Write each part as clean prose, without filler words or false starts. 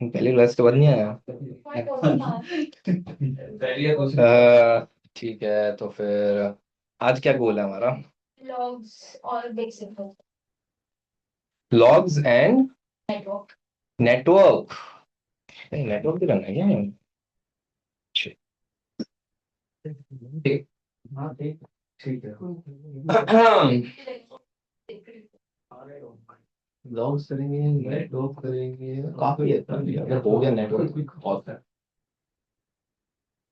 पहली क्लास के बाद नहीं आया। ठीक है तो फिर आज क्या गोल है हमारा? Logs and network. नहीं नेटवर्क भी करना है क्या? अच्छा, ठीक। हाँ ठीक। ठीक है। लॉग्स करेंगे, नेटवर्क करेंगे, काफी है इतना भी, अगर हो गया नेटवर्क बहुत है।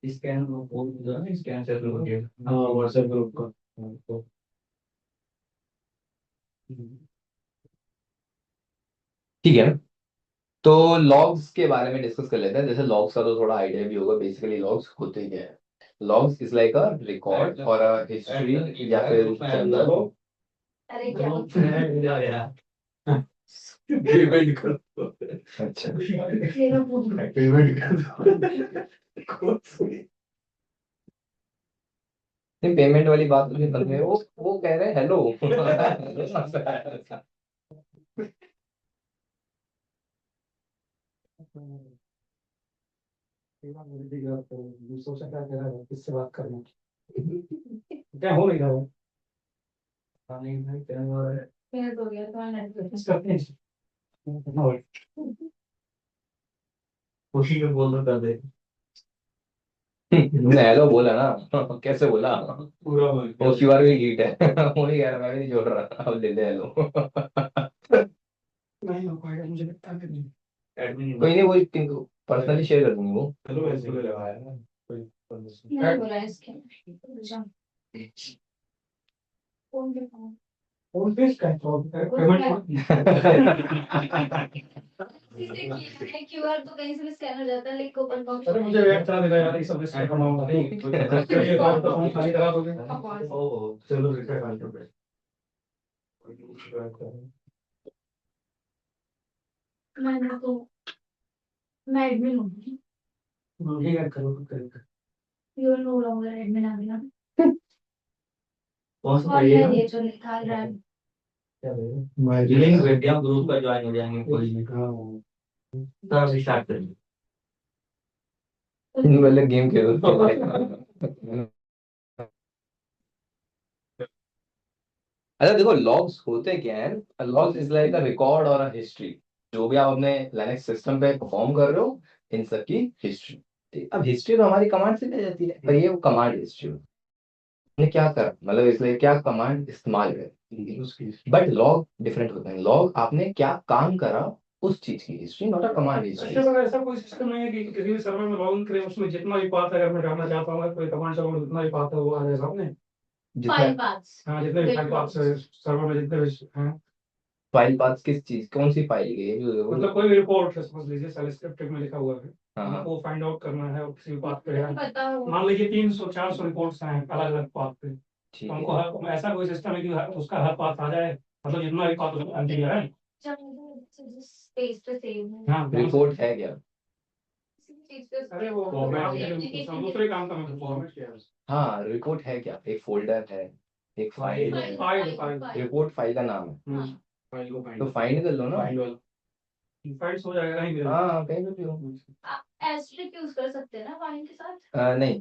स्कैन हो गया, स्कैन से हो गया। हाँ व्हाट्सएप ग्रुप का। हाँ, तो ठीक है। तो लॉग्स के बारे में डिस्कस कर लेते हैं। जैसे लॉग्स का तो थोड़ा आइडिया भी होगा, बेसिकली लॉग्स होते ही क्या है। Logs is like a record और अ हिस्ट्री या फिर जर्नल। अरे क्या पेमेंट कर दो। अच्छा पेमेंट कर दो। नहीं पेमेंट वाली बात तो नहीं कर रहे, वो कह रहे हैं हेलो। दूसरों से क्या कह रहा है, किससे बात करना क्या हो नहीं रहा है। हाँ, नहीं भाई क्या हो रहा है। फिर हो गया तो नेटफ्लिक्स करते हैं। उसी में बोल दो कर दे। मैं हेलो बोला ना। कैसे बोला? पूरा बोल वो क्यूआर भी हीट है। वो नहीं कह रहा, मैं भी नहीं जोड़ रहा, अब ले ले हेलो। नहीं हो पाएगा मुझे लगता है नहीं। एडमिन कोई नहीं, वो पर्सनली शेयर कर दूंगी वो। हेलो ऐसे ही लगाया ना कोई नहीं बोला है इसके। फोन पे इसका पेमेंट। क्यूआर तो कहीं से भी स्कैनर जाता है, लिंक ओपन करो। अरे मुझे वेब चला देगा यार, ये सब स्कैन करना होगा नहीं। ये काम तो फोन खाली करा दोगे। ओ चलो रिटर्न कर दो। मैंने तो मैं एडमिन हूँ। मुझे याद करो करेगा। यू नो लॉन्गर एडमिन आ गया। कौन सा है ये जो निकाल रहा है? क्या है लिंक भेज दिया, ग्रुप का ज्वाइन हो जाएंगे कोई नहीं। हाँ तब स्टार्ट करेंगे। पहले गेम खेलो। अच्छा देखो लॉग्स होते क्या है। Logs is like a record और अ हिस्ट्री। जो भी आप अपने लिनक्स सिस्टम पे परफॉर्म कर रहे हो, इन सब की हिस्ट्री। अब हिस्ट्री तो हमारी कमांड से दी जाती है, पर ये वो कमांड हिस्ट्री ने क्या करा, मतलब इसलिए क्या कमांड इस्तेमाल है। बट लॉग डिफरेंट होता है। लॉग आपने क्या काम करा, उस चीज की history, not a command history. अच्छा ऐसा कोई सिस्टम नहीं है कि किसी भी सर्वर में लॉगिन करें, उसमें जितना भी पाथ है, अगर मैं जानना चाहता हूँ कोई कमांड सर्वर जितना भी पाथ है वो आ जाएगा सामने। फाइल पाथ्स, हाँ जितने भी फाइल पाथ्स सर्वर में जितने भी हैं। फाइल पाथ्स किस चीज, कौन सी फाइल की है मतलब कोई भी रिपोर्ट है समझ लीजिए सेल स्क्रिप्ट में लिखा हुआ है। हाँ हमको फाइंड आउट करना है और किसी भी पाथ पे है। मान लीजिए 300 400 रिपोर्ट्स हैं अलग अलग पाथ पे। तो हमको ऐसा कोई सिस्टम है कि उसका हर पाथ आ जाए, मतलब जितना भी पाथ अंतिम है। पेज पे सेव है। हाँ रिपोर्ट है क्या? अरे वो दूसरे काम का मैं फॉर्मेट किया है। हाँ रिपोर्ट है क्या, एक फोल्डर है, एक फाइल है। फाइल रिपोर्ट फाइल का नाम है। फाइल को फाइंड तो फाइंड कर लो ना। फाइंड हो जाएगा कहीं भी। हाँ कहीं भी हो। आप एस्ट्रिक यूज कर सकते हैं ना फाइंड के साथ? नहीं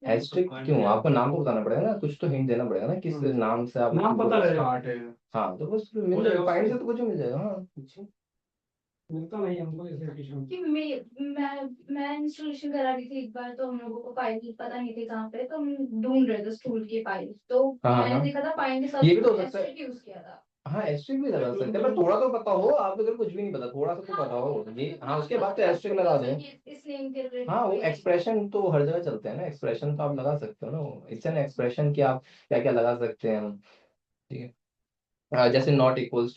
एस्ट्रिक क्यों, आपको नाम तो बताना पड़ेगा ना, कुछ तो हिंट देना पड़ेगा ना किस नाम से आप नाम पता है स्टार्ट है। हाँ तो बस मिल जाएगा, फाइंड से तो कुछ मिल जाएगा। हाँ कुछ मिलता नहीं हमको ऐसे कि मैं इंस्टॉलेशन करा रही थी एक बार, तो हम लोगों को फाइल पता नहीं थी कहाँ पे, तो हम ढूंढ रहे थे स्कूल की फाइल, तो मैंने देखा था फाइंड के साथ ये भी तो हो सकता है यूज किया था। हाँ एस्ट्रिक भी लगा सकते हैं, पर थोड़ा तो पता हो। आप अगर कुछ भी नहीं पता, थोड़ा सा तो पता हो ये। हाँ उसके बाद तो एस्ट्रिक लगा दो। इस नेम के रिलेटेड हाँ वो एक्सप्रेशन तो हर जगह चलते हैं ना, एक्सप्रेशन तो आप लगा सकते हो ना। इट्स एन एक्सप्रेशन कि आप क्या क्या लगा सकते हैं हम। ठीक है। जैसे not equals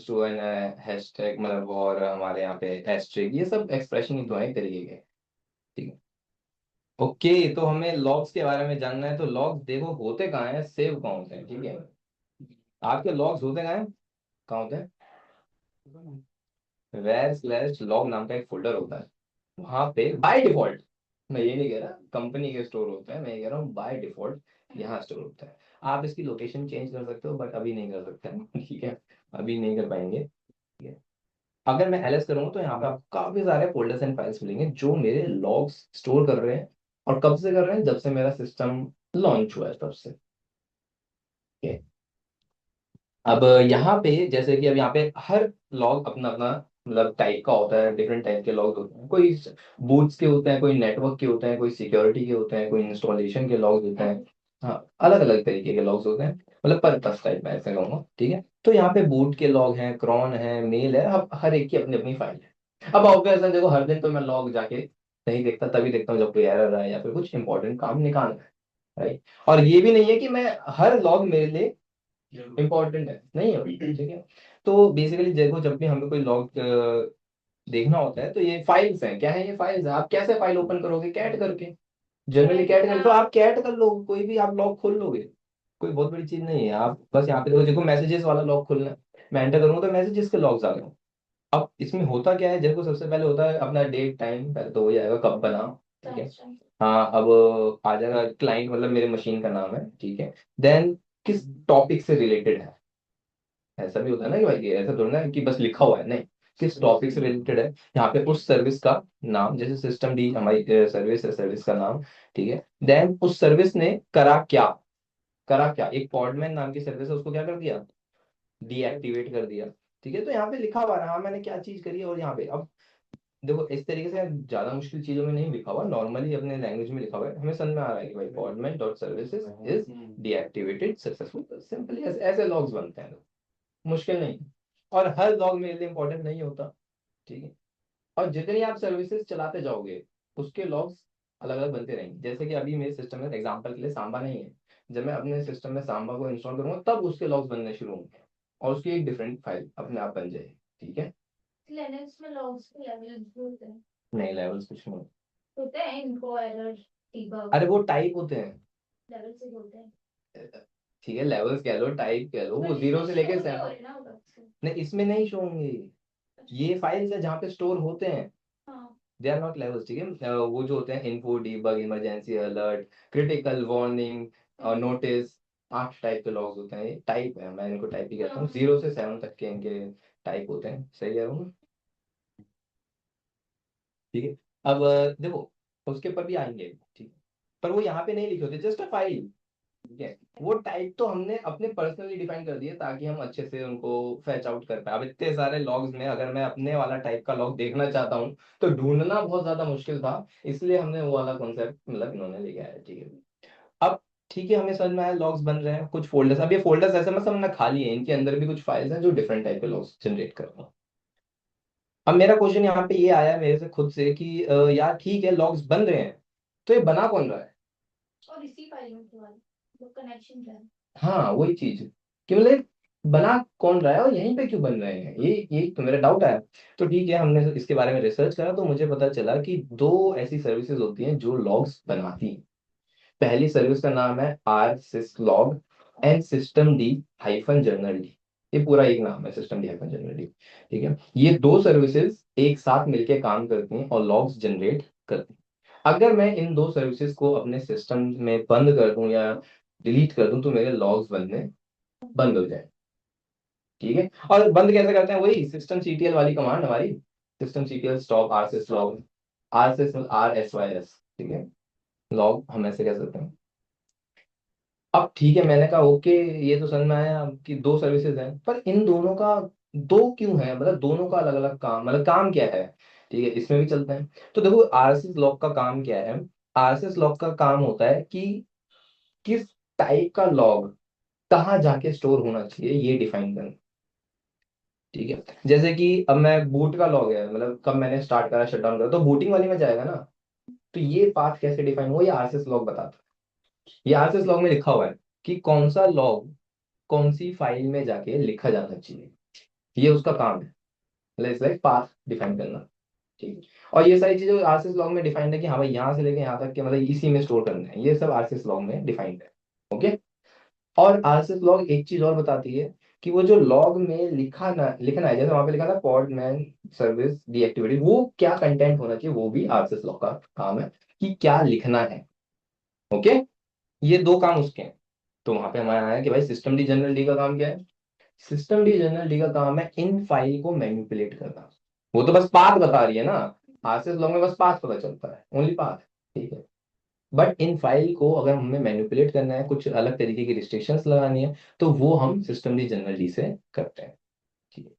to N hashtag, मतलब और हमारे यहाँ पे हैशटैग, ये सब एक्सप्रेशन ही तो है एक तरीके के। ठीक है। ओके तो हमें लॉग्स के बारे में जानना है। तो लॉग्स देखो होते कहाँ हैं, सेव कहाँ होते हैं। ठीक है। आपके लॉग्स होते कहाँ हैं, कहाँ होते हैं? वेर स्लैश लॉग नाम का एक फोल्डर होता है, वहां पे बाय डिफॉल्ट। मैं ये नहीं कह रहा कंपनी के स्टोर होता है, मैं ये कह रहा हूँ बाय डिफॉल्ट यहाँ स्टोर होता है। आप इसकी लोकेशन चेंज कर सकते हो, बट अभी नहीं कर सकते हैं। ठीक है, अभी नहीं कर पाएंगे। ठीक है। अगर मैं एलएस करूंगा तो यहाँ पे आपको काफी सारे फोल्डर्स एंड फाइल्स मिलेंगे जो मेरे लॉग्स स्टोर कर रहे हैं। और कब से कर रहे हैं? जब से मेरा सिस्टम लॉन्च हुआ है तब से। Okay? अब यहाँ पे जैसे कि अब यहाँ पे हर लॉग अपना अपना मतलब टाइप का होता है, डिफरेंट टाइप के लॉग होते हैं। कोई बूट्स के होते हैं, कोई नेटवर्क के होते हैं, कोई सिक्योरिटी के होते हैं, कोई इंस्टॉलेशन के लॉग होते हैं। हाँ, अलग अलग तरीके के लॉग्स होते हैं, मतलब पर्पस टाइप में ऐसे कहूँगा। ठीक है, तो यहाँ पे बूट के लॉग हैं, क्रॉन है, मेल है, अब हर एक की अपनी अपनी फाइल है। अब ऑब्वियस है, देखो हर दिन तो मैं लॉग जाके नहीं देखता, तभी देखता हूँ जब कोई एरर है या फिर कुछ इंपॉर्टेंट काम निकालना है। राइट। और ये भी नहीं है कि मैं हर लॉग मेरे लिए इम्पोर्टेंट है, नहीं है भाई, ठीक है। तो बेसिकली देखो, जब भी हमें कोई लॉग देखना होता है तो ये फाइल्स हैं। क्या है? ये फाइल्स है। आप कैसे फाइल ओपन करोगे? कैट करके। जनरली कैट करके, तो आप कैट कर लो, कोई भी आप लॉग खोल लोगे। कोई बहुत बड़ी चीज नहीं है। आप बस यहाँ पे देखो, देखो मैसेजेस वाला लॉग खोलना है, मैं एंटर करूंगा तो मैसेजेस के लॉग्स आ गए। अब इसमें होता क्या है? देखो सबसे पहले होता है अपना डेट टाइम, पहले तो हो जाएगा कब बना। ठीक है। हाँ, अब आ जाएगा क्लाइंट, मतलब मेरे मशीन का नाम है। ठीक है। देन किस टॉपिक से रिलेटेड है। ऐसा भी होता है ना कि भाई ये ऐसा थोड़ा ना कि बस लिखा हुआ है, नहीं, किस टॉपिक से रिलेटेड है। यहाँ पे उस सर्विस का नाम, जैसे सिस्टम डी हमारी सर्विस है, सर्विस का नाम। ठीक है। देन उस सर्विस ने करा क्या। करा क्या, एक पॉडमैन नाम की सर्विस है, उसको क्या कर दिया? डीएक्टिवेट कर दिया। ठीक है, तो यहाँ पे लिखा हुआ है हाँ मैंने क्या चीज करी है। और यहाँ पे अब देखो इस तरीके से ज्यादा मुश्किल चीजों में नहीं लिखा हुआ, नॉर्मली अपने लैंग्वेज में लिखा हुआ है, हमें समझ में आ रहा है कि भाई Podman dot services is deactivated successful. Simply ऐसे लॉग्स बनते हैं, मुश्किल नहीं। और हर लॉग मेरे लिए इंपॉर्टेंट नहीं होता। ठीक है। और जितनी आप सर्विसेज चलाते जाओगे उसके लॉग्स अलग अलग बनते रहेंगे। जैसे कि अभी मेरे सिस्टम में एग्जांपल के लिए सांबा नहीं है, जब मैं अपने सिस्टम में सांबा को इंस्टॉल करूंगा तब उसके लॉग्स बनने शुरू होंगे और उसकी एक डिफरेंट फाइल अपने आप बन जाएगी। ठीक है। लिनक्स में लॉग्स के लेवल्स भी होते हैं। नहीं, लेवल्स कुछ नहीं। होते हैं इनको एरर डीबग अरे वो टाइप होते हैं। लेवल से बोलते हैं। ठीक है, लेवल्स कह लो, टाइप कह लो, वो बट इसमें जीरो से लेके शो नहीं हो सेवन। रहे ना अलग से। नहीं, इसमें नहीं शो होंगे। ये फाइल्स है जहाँ पे स्टोर होते हैं, हाँ। They are not levels. ठीक है। वो जो होते हैं info, debug, emergency alert, critical warning और हम्म। नोटिस, 8 टाइप के लॉग्स होते हैं। ये टाइप है, मैं इनको टाइप ही कहता हूँ। हाँ। 0 से 7 तक के इनके टाइप होते हैं, सही कह रहा हूँ ना? ठीक है। अब देखो उसके ऊपर भी आएंगे। ठीक है, पर वो यहाँ पे नहीं लिखे होते, जस्ट अ फाइल। ठीक है। वो टाइप तो हमने अपने पर्सनली डिफाइन कर दिए ताकि हम अच्छे से उनको फैच आउट कर पाए। अब इतने सारे लॉग्स में अगर मैं अपने वाला टाइप का लॉग देखना चाहता हूँ तो ढूंढना बहुत ज्यादा मुश्किल था, इसलिए हमने वो वाला कॉन्सेप्ट मतलब इन्होंने लेके आया। ठीक है। अब ठीक है, हमें समझ में आया लॉग्स बन रहे हैं, कुछ फोल्डर्स। अब ये फोल्डर्स ऐसे मत समझना खाली है, इनके अंदर भी कुछ फाइल्स हैं जो डिफरेंट टाइप के लॉग्स जनरेट कर रहे हैं। अब मेरा क्वेश्चन यहाँ पे ये आया मेरे से खुद से कि यार ठीक है लॉग्स बन रहे हैं, तो ये बना कौन रहा है? और इसी फाइल में तुम्हारा तो कनेक्शन क्या है। हाँ वही चीज कि मतलब बना कौन रहा है और यहीं पे क्यों बन रहे हैं, ये तो मेरा डाउट है। तो ठीक है, हमने इसके बारे में रिसर्च करा तो मुझे पता चला कि दो ऐसी सर्विसेज होती हैं जो लॉग्स बनाती हैं। पहली सर्विस का नाम है R sys log and system D hyphen journal D. ये पूरा एक नाम है, system D hyphen journal D. ठीक है, ये दो सर्विसेज एक साथ मिलकर काम करती हैं और लॉग्स जनरेट करती हैं। अगर मैं इन दो सर्विसेज को अपने सिस्टम में बंद कर दूं या डिलीट कर दूं तो मेरे लॉग्स बनने बंद हो जाए। ठीक है, और बंद कैसे करते हैं? वही सिस्टम सीटीएल वाली कमांड हमारी, system CTL stop R sys log. R sys R S Y S. ठीक है, लॉग हम ऐसे कह सकते हैं। अब ठीक है, मैंने कहा ओके, ये तो समझ में आया कि दो सर्विसेज हैं, पर इन दोनों का दो क्यों है, मतलब दोनों का अलग अलग काम, मतलब काम क्या है? ठीक है, इसमें भी चलते हैं। तो देखो आरएसएस लॉग का काम क्या है। आरएसएस लॉग का काम होता है कि किस टाइप का लॉग कहाँ जाके स्टोर होना चाहिए ये डिफाइन करना। ठीक है, जैसे कि अब मैं बूट का लॉग है, मतलब कब मैंने स्टार्ट करा शट डाउन करा, तो बूटिंग वाली में जाएगा ना। तो ये पाथ कैसे डिफाइन हो, ये आरएसएस लॉग बताता है। ये आरएसएस लॉग में लिखा हुआ है कि कौन सा लॉग कौन सी फाइल में जाके लिखा जाना चाहिए, ये उसका काम है। मतलब इट्स लाइक पाथ डिफाइन करना। ठीक है, और ये सारी चीजें आरसीएस लॉग में डिफाइंड है कि हाँ भाई यहाँ से लेके यहाँ तक के मतलब इसी में स्टोर करना है, ये सब आरसीएस लॉग में डिफाइंड है। ओके। और आरसीएस लॉग एक चीज और बताती है कि वो जो लॉग में लिखना है, जैसे वहां पे लिखा था पॉडमैन सर्विस डीएक्टिवेटेड, वो क्या कंटेंट होना चाहिए, वो भी आरसीएस लॉग का काम है कि क्या लिखना है। ओके, ये दो काम उसके हैं। तो वहां पे हमारा आया कि भाई सिस्टम डी जनरल डी का काम क्या है? सिस्टम डी जनरल डी का काम है इन फाइल को मैनिपुलेट करना। वो तो बस पाथ बता रही है ना, आरसीएस लॉग में बस पाथ पता चलता है, ओनली पाथ। ठीक है, बट इन फाइल को अगर हमें मैनिपुलेट करना है, कुछ अलग तरीके की रिस्ट्रिक्शंस लगानी है, तो वो हम सिस्टम डी जनरल डी से करते हैं। ठीक है,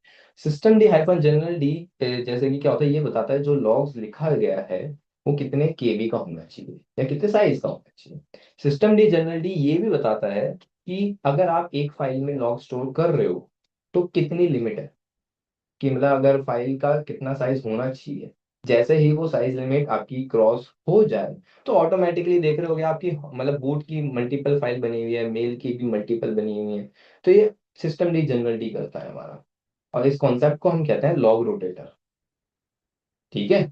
system D hyphen general D जैसे कि क्या होता है, ये बताता है जो लॉग्स लिखा गया है वो कितने केबी का होना चाहिए या कितने साइज का होना चाहिए। सिस्टम डी जनरल डी ये भी बताता है कि अगर आप एक फाइल में लॉग स्टोर कर रहे हो तो कितनी लिमिट है, कि मतलब अगर फाइल का कितना साइज होना चाहिए। जैसे ही वो साइज लिमिट आपकी क्रॉस हो जाए तो ऑटोमेटिकली देख रहे होगे आपकी मतलब बूट की मल्टीपल फाइल बनी हुई है, मेल की भी मल्टीपल बनी हुई है। तो ये सिस्टम डी जनरल डी करता है हमारा, और इस कॉन्सेप्ट को हम कहते हैं लॉग रोटेटर। ठीक है,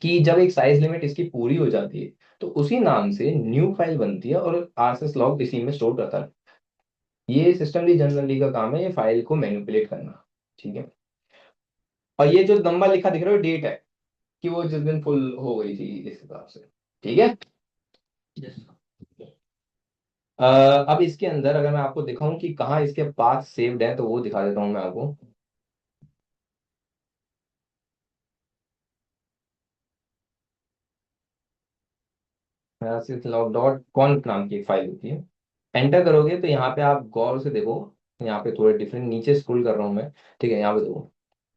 कि जब एक साइज लिमिट इसकी पूरी हो जाती है तो उसी नाम से न्यू फाइल बनती है और आरएसएस लॉग इसी में स्टोर करता है। ये सिस्टम डी जनरल डी का काम है, ये फाइल को मैनिपुलेट करना। ठीक है, और ये जो नंबर लिखा दिख रहा है डेट है कि वो जिस दिन फुल हो गई थी इस हिसाब से। ठीक है, अब इसके अंदर अगर मैं आपको दिखाऊं कि कहाँ इसके पाथ सेव्ड है तो वो दिखा देता हूं मैं आपको। log डॉट कॉन्फ नाम की एक फाइल होती है, एंटर करोगे तो यहाँ पे आप गौर से देखो, यहाँ पे थोड़े डिफरेंट नीचे स्क्रॉल कर रहा हूँ मैं। ठीक है, यहाँ पे देखो,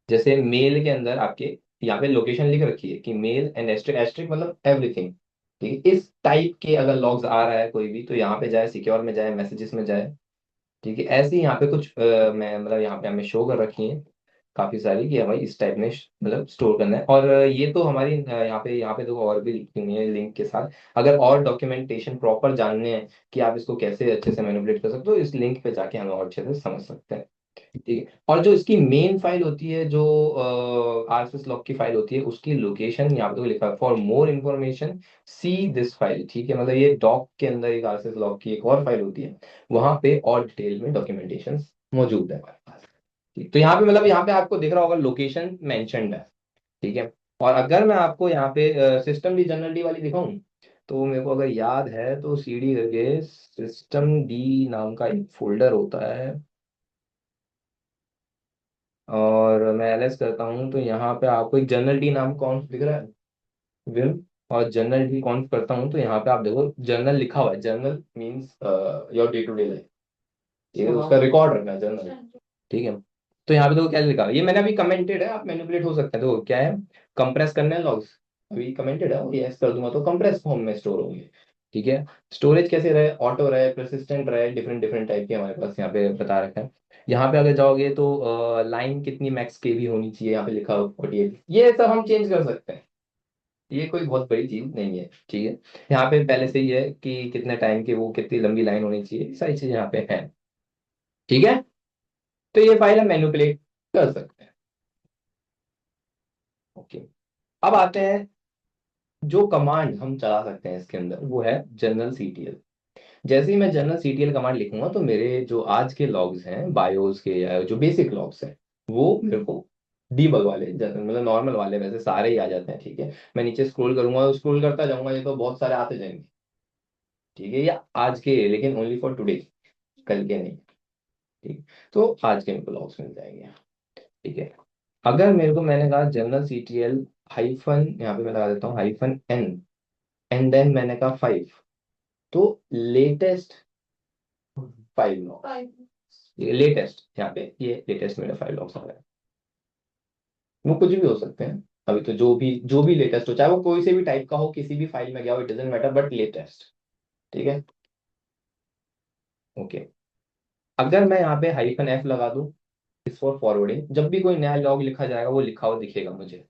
जैसे मेल के अंदर आपके यहाँ पे लोकेशन लिख रखी है कि मेल एंड एस्ट्रिक, एस्ट्रिक मतलब एवरीथिंग। ठीक है, इस टाइप के अगर लॉग्स आ रहा है कोई भी तो यहाँ पे जाए, सिक्योर में जाए, मैसेजेस में जाए। ठीक है, ऐसे ही यहाँ पे कुछ मैं मतलब यहाँ पे हमें शो कर रखी है काफी सारी कि हमें इस टाइप में मतलब स्टोर करना है। और ये तो हमारी यहाँ पे देखो और भी लिखी हुई है लिंक के साथ। अगर और डॉक्यूमेंटेशन प्रॉपर जानने हैं कि आप इसको कैसे अच्छे से मैनिपुलेट कर सकते हो, इस लिंक पे जाके हम और अच्छे से समझ सकते हैं। ठीक है, और जो इसकी मेन फाइल होती है, जो आरएसएस लॉग की फाइल होती है, उसकी लोकेशन यहाँ पे तो लिखा है for more information see this file. ठीक है, मतलब ये डॉक के अंदर एक आरएसएस लॉग की एक और फाइल होती है, वहां पे और डिटेल में डॉक्यूमेंटेशन मौजूद है हमारे पास। ठीक, तो यहाँ पे मतलब यहाँ पे आपको दिख रहा होगा लोकेशन मेंशन्ड है। ठीक है, और अगर मैं आपको यहाँ पे सिस्टम डी जनरल डी वाली दिखाऊं, तो मेरे को अगर याद है तो सीडी करके सिस्टम डी नाम का एक फोल्डर होता है, और मैं एलएस करता हूँ तो यहाँ पे आपको एक जनरल डी नाम कॉन्फ दिख रहा है, विम, और जनरल डी कॉन्फ करता हूँ तो यहाँ पे आप देखो जर्नल लिखा हुआ है। Journal means your day to day life. ठीक है, उसका रिकॉर्ड रखना है जर्नल। ठीक है, तो यहाँ पे देखो क्या लिखा है, ये मैंने अभी कमेंटेड है, आप मैनिपुलेट हो सकते हैं। तो क्या है, कंप्रेस करने हैं लॉग्स, अभी कमेंटेड है, और यस कर दूंगा तो कंप्रेस फॉर्म में स्टोर होंगे। ठीक है, स्टोरेज कैसे रहे, ऑटो रहे, परसिस्टेंट रहे, डिफरेंट डिफरेंट टाइप के हमारे पास यहाँ पे बता रखा है। यहाँ पे अगर जाओगे तो लाइन कितनी मैक्स के भी होनी चाहिए, यहाँ पे लिखा हो 48, ये सब हम चेंज कर सकते हैं। ये कोई बहुत बड़ी चीज नहीं है। ठीक है, यहाँ पे पहले से ही है कि कितने टाइम की वो कितनी लंबी लाइन होनी चाहिए, सारी चीज यहाँ पे है। ठीक है, तो ये फाइल हम मैनिपुलेट कर सकते हैं। ओके, अब आते हैं जो कमांड हम चला सकते हैं इसके अंदर, वो है जनरल सीटीएल। जैसे ही मैं जनरल सीटीएल कमांड लिखूंगा तो मेरे जो आज के लॉग्स हैं बायोस के या जो बेसिक लॉग्स हैं वो मेरे को डीबग वाले मतलब नॉर्मल वाले वैसे सारे ही आ जाते हैं। ठीक है, मैं नीचे स्क्रॉल करूंगा, स्क्रॉल करता जाऊंगा, ये तो बहुत सारे आते जाएंगे। ठीक है, या आज के लेकिन ओनली फॉर टुडे, कल के नहीं। ठीक, तो आज के मेरे को लॉग्स मिल जाएंगे। ठीक है, अगर मेरे को मैंने कहा जनरल सीटीएल हाइफन, यहाँ पे मैं लगा देता हूँ हाइफन एन, एंड देन मैंने कहा 5, तो लेटेस्ट 5 लॉग्स, ये लेटेस्ट, यहाँ पे ये लेटेस्ट मेरे 5 लॉग्स आ रहे हैं। वो कुछ भी हो सकते हैं, अभी तो जो भी लेटेस्ट हो, चाहे वो कोई से भी टाइप का हो, किसी भी फाइल में गया हो, it doesn't matter, but latest. ठीक है, ओके, अगर मैं यहाँ पे हाइफन एफ लगा दूं इस फॉर फॉरवर्डिंग, जब भी कोई नया लॉग लिखा जाएगा वो लिखा हुआ दिखेगा मुझे,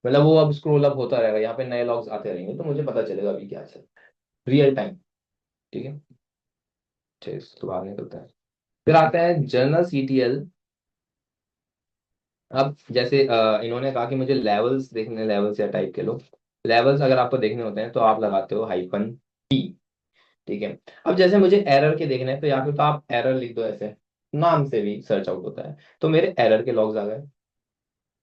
मतलब वो अब स्क्रॉल अप होता रहेगा, यहाँ पे नए लॉग्स आते रहेंगे तो मुझे पता चलेगा अभी क्या चल, रियल टाइम। ठीक है, चलिए इसको बाहर निकलता है। फिर आता है जनरल सीटीएल। अब जैसे इन्होंने कहा कि मुझे लेवल्स देखने, लेवल्स या टाइप के लो, लेवल्स अगर आपको देखने होते हैं तो आप लगाते हो हाइफन टी। ठीक है, अब जैसे मुझे एरर के देखने हैं तो या फिर तो आप एरर लिख दो, ऐसे नाम से भी सर्च आउट होता है, तो मेरे एरर के लॉग्स आ गए।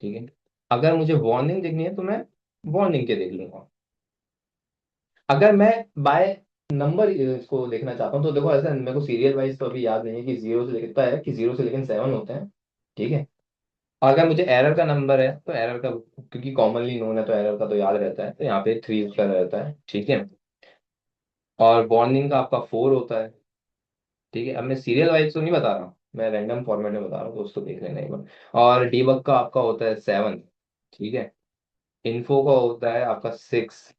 ठीक है, अगर मुझे वार्निंग देखनी है तो मैं वार्निंग के देख लूंगा। अगर मैं बाय नंबर इसको देखना चाहता हूँ, तो देखो ऐसा मेरे को सीरियल वाइज तो अभी याद नहीं है कि जीरो से लेकर, है कि जीरो से लेकर 7 होते हैं, ठीक है। अगर मुझे एरर का नंबर है तो एरर का, क्योंकि कॉमनली नोन है तो एरर का तो याद रहता है, तो यहाँ पे 3 का रहता है, ठीक है। और वार्निंग का आपका 4 होता है, ठीक है। अब मैं सीरियल वाइज तो नहीं बता रहा हूँ, मैं रैंडम फॉर्मेट में बता रहा हूँ, तो उसको देख लेना एक बार। और डीबग का आपका होता है 7, ठीक है। इन्फो का होता है आपका 6,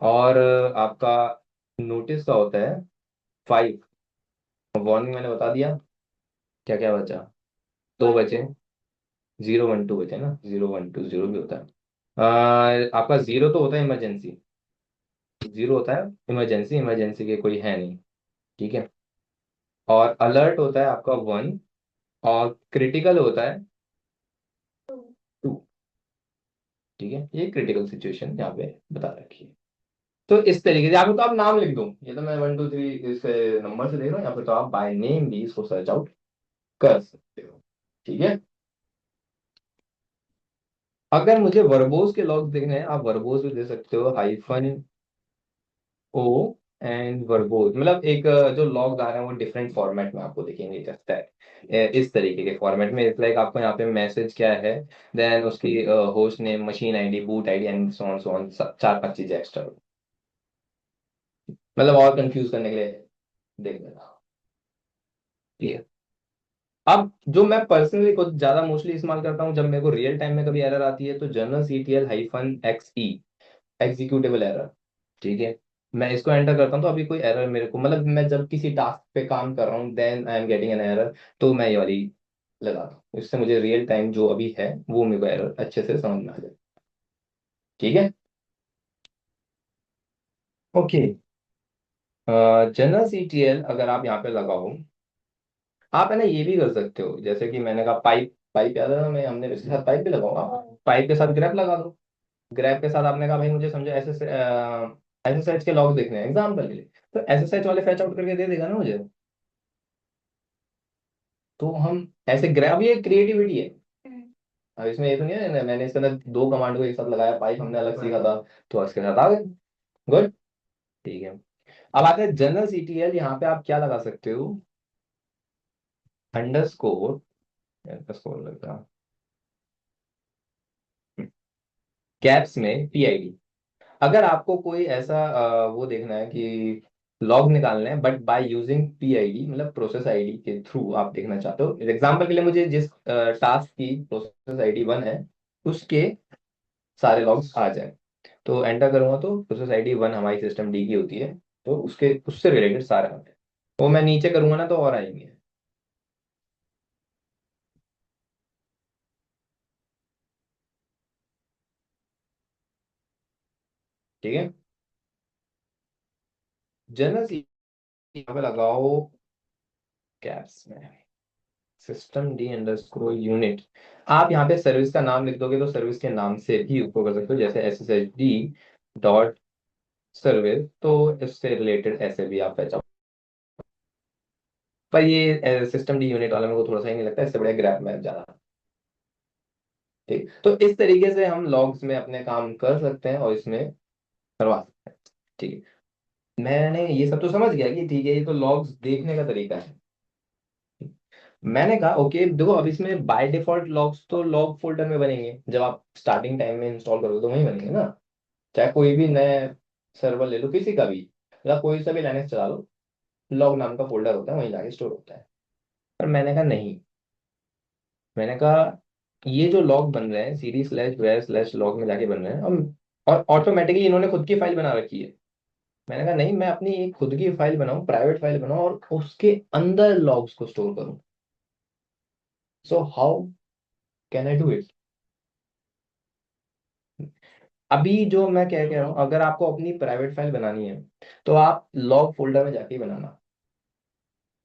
और आपका नोटिस का होता है 5। वार्निंग मैंने बता दिया। क्या क्या बचा? दो वन बचे। टू। 0 1 2 बचे ना, 0 1 2 0 भी होता है। आपका जीरो तो होता है इमरजेंसी, जीरो होता है इमरजेंसी, इमरजेंसी के कोई है नहीं, ठीक है। और अलर्ट होता है आपका 1, और क्रिटिकल होता है टू। 2, ठीक है। ये क्रिटिकल सिचुएशन यहाँ पे बता रखी है। तो इस तरीके से यहाँ पे तो आप नाम लिख दो, ये तो मैं 1 2 3 इस नंबर से देख रहा हूँ, यहाँ पे तो आप बाय नेम भी इसको सर्च आउट कर सकते हो, ठीक है। अगर मुझे वर्बोज के लॉग्स देखने हैं, आप वर्बोज भी दे सकते हो, हाइफन ओ एंड वर्बोज, मतलब एक जो लॉग्स आ रहे हैं वो डिफरेंट फॉर्मेट में आपको दिखेंगे, जस्ट दैट इस तरीके के फॉर्मेट में। इट्स लाइक आपको यहाँ पे मैसेज क्या है, देन उसकी host name, machine ID, boot ID and so on 4 5 चीजें एक्स्ट्रा, मतलब और कंफ्यूज करने के लिए देख लेना, ठीक है। अब जो मैं पर्सनली कुछ ज्यादा मोस्टली इस्तेमाल करता हूँ जब मेरे को रियल टाइम में कभी एरर आती है, तो general CTL hyphen XE, executable error, ठीक है। मैं इसको एंटर करता हूँ, तो अभी कोई एरर मेरे को, मतलब मैं जब किसी टास्क पे काम कर रहा हूँ then I am getting an error, तो मैं ये वाली लगाता हूँ, इससे मुझे रियल टाइम जो अभी है वो मेरे को एरर अच्छे से समझ में आ जाए, ठीक है। ओके, जनरल सीटीएल अगर आप यहाँ पे लगाओ, आप है ना ये भी कर सकते हो, जैसे कि मैंने कहा पाइप, पाइप याद है ना, मैं हमने इसके साथ पाइप भी लगाऊंगा, पाइप के साथ ग्रैप लगा दो। ग्रैप के साथ आपने कहा भाई मुझे समझो ऐसे एसएसएच के लॉग देखने हैं एग्जाम्पल के लिए, तो एसएसएच वाले फैच आउट करके दे देगा ना मुझे। तो हम ऐसे ग्रैप, ये क्रिएटिविटी है। अब इसमें ये तो नहीं है मैंने इसके अंदर दो कमांड को एक साथ लगाया, पाइप हमने अलग सीखा था, तो इसके साथ आ गए, गुड, ठीक है। अब आते हैं जनरल सीटीएल, यहाँ पे आप क्या लगा सकते हो, अंडरस्कोर, अंडरस्कोर लगा, कैप्स में पीआईडी। अगर आपको कोई ऐसा वो देखना है कि लॉग निकालना है बट बाय यूजिंग पीआईडी, मतलब प्रोसेस आईडी के थ्रू आप देखना चाहते हो, एग्जांपल के लिए मुझे जिस टास्क की प्रोसेस आईडी 1 है उसके सारे लॉग्स आ जाए, तो एंटर करूंगा तो प्रोसेस आईडी 1 हमारी सिस्टम डी की होती है, तो उसके उससे रिलेटेड सारे आते हैं। वो मैं नीचे करूंगा ना तो और आएंगे, ठीक है। जनरल यहाँ पे लगाओ कैप्स में सिस्टम डी अंडरस्कोर यूनिट। आप यहाँ पे सर्विस का नाम लिख दोगे तो सर्विस के नाम से भी उपयोग कर सकते हो, जैसे S S H D dot service, तो इससे रिलेटेड ऐसे भी आप पहचान। पर ये सिस्टम डी यूनिट वाला मेरे को थोड़ा सा ही नहीं लगता, इससे बढ़िया ग्राफ मैप ज्यादा, ठीक। तो इस तरीके से हम लॉग्स में अपने काम कर सकते हैं और इसमें करवा सकते हैं, ठीक है। मैंने ये सब तो समझ गया कि ठीक है, ये तो लॉग्स देखने का तरीका है। मैंने कहा ओके देखो, अब इसमें बाय डिफॉल्ट लॉग्स तो लॉग फोल्डर में बनेंगे, जब आप स्टार्टिंग टाइम में इंस्टॉल करोगे तो वहीं बनेंगे ना। चाहे कोई भी नए सर्वर ले लो किसी का भी, या कोई सा भी लाइनेक्स चला लो, लॉग नाम का फोल्डर होता है, वहीं जाके स्टोर होता है। पर मैंने कहा नहीं, मैंने कहा ये जो लॉग बन रहे हैं CD slash var slash log में जाके बन रहे हैं, और ऑटोमेटिकली इन्होंने खुद की फाइल बना रखी है। मैंने कहा नहीं, मैं अपनी एक खुद की फाइल बनाऊं, प्राइवेट फाइल बनाऊं और उसके अंदर लॉग्स को स्टोर करूं। So how can I do it? अभी जो मैं क्या कह रहा हूँ, अगर आपको अपनी प्राइवेट फाइल बनानी है तो आप लॉग फोल्डर में जाके ही बनाना।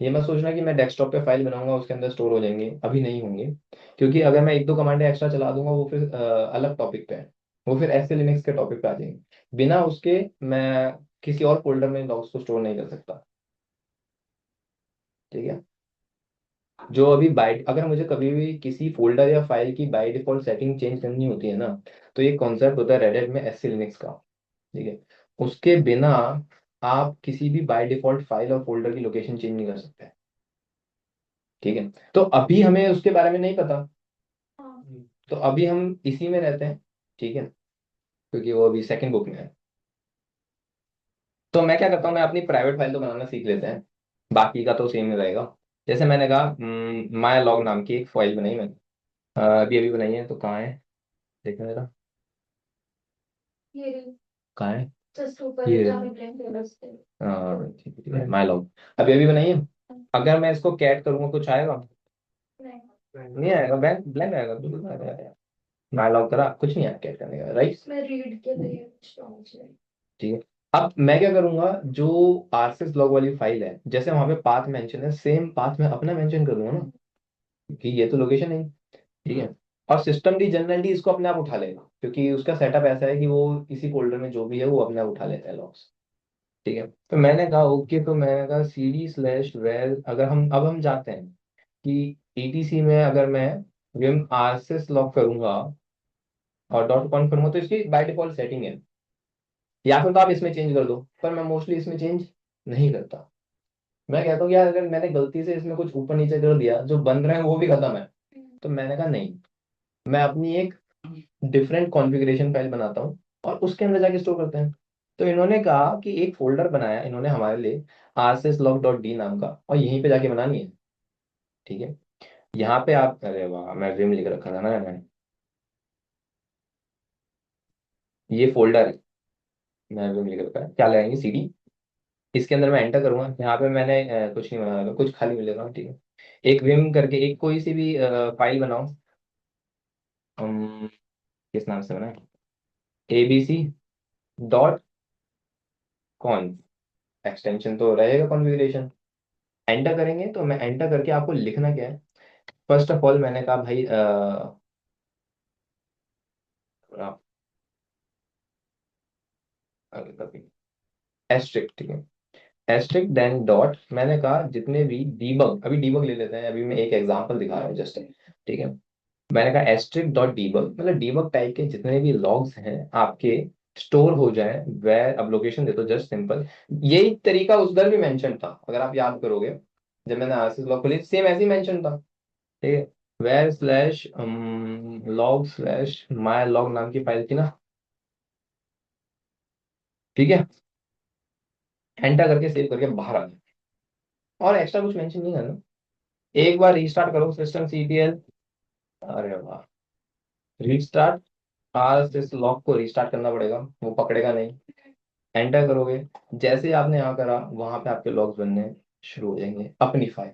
ये मत सोचना कि मैं डेस्कटॉप पे फाइल बनाऊंगा उसके अंदर स्टोर हो जाएंगे, अभी नहीं होंगे। क्योंकि अगर मैं एक दो कमांड एक्स्ट्रा चला दूंगा वो फिर अलग टॉपिक पे है, वो फिर ऐसे लिनक्स के टॉपिक पे आ जाएंगे, बिना उसके मैं किसी और फोल्डर में लॉग्स को स्टोर नहीं कर सकता, ठीक है। जो अभी बाय, अगर मुझे कभी भी किसी फोल्डर या फाइल की बाय डिफॉल्ट सेटिंग चेंज करनी होती है ना, तो ये कॉन्सेप्ट होता है रेडिट में एससी लिनक्स का, ठीक है। उसके बिना आप किसी भी बाय डिफॉल्ट फाइल और फोल्डर की लोकेशन चेंज नहीं कर सकते। ठीक है, तो अभी हमें उसके बारे में नहीं पता। हाँ। तो अभी हम इसी में रहते हैं। ठीक है, क्योंकि वो अभी सेकंड बुक में है। तो मैं क्या करता हूँ, मैं अपनी प्राइवेट फाइल तो बनाना सीख लेते हैं, बाकी का तो सेम ही रहेगा। जैसे मैंने कहा, माई लॉग नाम की एक फाइल बनाई मैंने। अभी अभी बनाई है, तो कहाँ है, देखना जरा। ये कहाँ है, जस्ट ऊपर ये है जहाँ रही। पे ब्लैंक कलर्स थे। हाँ ठीक है ठीक है, माई लॉग अभी अभी बनाई है। अगर मैं इसको कैट करूंगा कुछ आएगा? नहीं। नहीं आएगा, ब्लैंक ब्लैंक आएगा, बिल्कुल आएगा। माई लॉग करा, कुछ नहीं आया कैट करने का, राइट। इसमें रीड के लिए कुछ पहुंच गए। ठीक है, अब मैं क्या करूंगा, जो आरसीएस लॉग वाली फाइल है, जैसे वहां पे पाथ मेंशन है, सेम पाथ मैं अपना मेंशन करूंगा ना, क्योंकि ये तो लोकेशन है। ठीक है, और सिस्टम भी जनरली इसको अपने आप उठा लेगा, क्योंकि उसका सेटअप ऐसा है कि वो इसी फोल्डर में जो भी है वो अपने आप उठा लेता है लॉग्स। ठीक है, तो मैंने कहा ओके, तो मैंने कहा cd/var, अगर हम अब हम जाते हैं कि etc में अगर मैं विम आरसीएस लॉग करूंगा और डॉट कॉन करूंगा, तो इसकी बाय डिफॉल्ट सेटिंग है, या फिर तो आप इसमें चेंज कर दो, पर मैं मोस्टली इसमें चेंज नहीं करता। मैं कहता हूँ यार, अगर मैंने गलती से इसमें कुछ ऊपर नीचे कर दिया, जो बन रहे हैं वो भी खत्म है। तो मैंने कहा नहीं, मैं अपनी एक डिफरेंट कॉन्फ़िगरेशन फाइल बनाता हूँ और उसके अंदर जाके स्टोर करते हैं। तो इन्होंने कहा कि एक फोल्डर बनाया इन्होंने हमारे लिए, rslog.d नाम का, और यहीं पे जाके बनानी है। ठीक है, यहाँ पे आप, अरे वाह, मैं विम लिख रखा था ना मैंने, ये फोल्डर है, मैं विम लिख रखा है, क्या लगाएंगे, सीडी। इसके अंदर मैं एंटर करूंगा, यहाँ पे मैंने कुछ नहीं बना रखा, कुछ खाली मिलेगा। ठीक है, एक विम करके एक कोई सी भी फाइल बनाओ। हम किस नाम से बनाए, abc.conf, एक्सटेंशन तो रहेगा कॉन्फ़िगरेशन। एंटर करेंगे, तो मैं एंटर करके आपको लिखना क्या है। फर्स्ट ऑफ ऑल मैंने कहा भाई, एस्ट्रिक्ट, ठीक है, एस्ट्रिक्ट देन डॉट, मैंने कहा जितने भी डीबग, अभी डीबग ले लेते हैं, अभी मैं एक एग्जांपल दिखा रहा हूँ जस्ट। ठीक है, मैंने कहा एस्ट्रिक्ट डॉट डीबग, मतलब डीबग टाइप के जितने भी लॉग्स हैं आपके, स्टोर हो जाए वेयर, अब लोकेशन दे दो, जस्ट सिंपल। यही तरीका उधर भी मेंशन था, अगर आप याद करोगे, जब मैंने आरसीएस लॉग खोली सेम ऐसे ही मेंशन था। ठीक है, var slash log slash my log नाम की फाइल थी ना। ठीक है, एंटर करके सेव करके बाहर आ गया, और एक्स्ट्रा कुछ मेंशन नहीं करना। एक बार रीस्टार्ट करो सिस्टम ctl, अरे वाह, रीस्टार्ट, आज इस लॉक को रीस्टार्ट करना पड़ेगा, वो पकड़ेगा नहीं। एंटर करोगे, जैसे ही आपने यहाँ करा, वहां पे आपके लॉग्स बनने शुरू हो जाएंगे अपनी फाइल।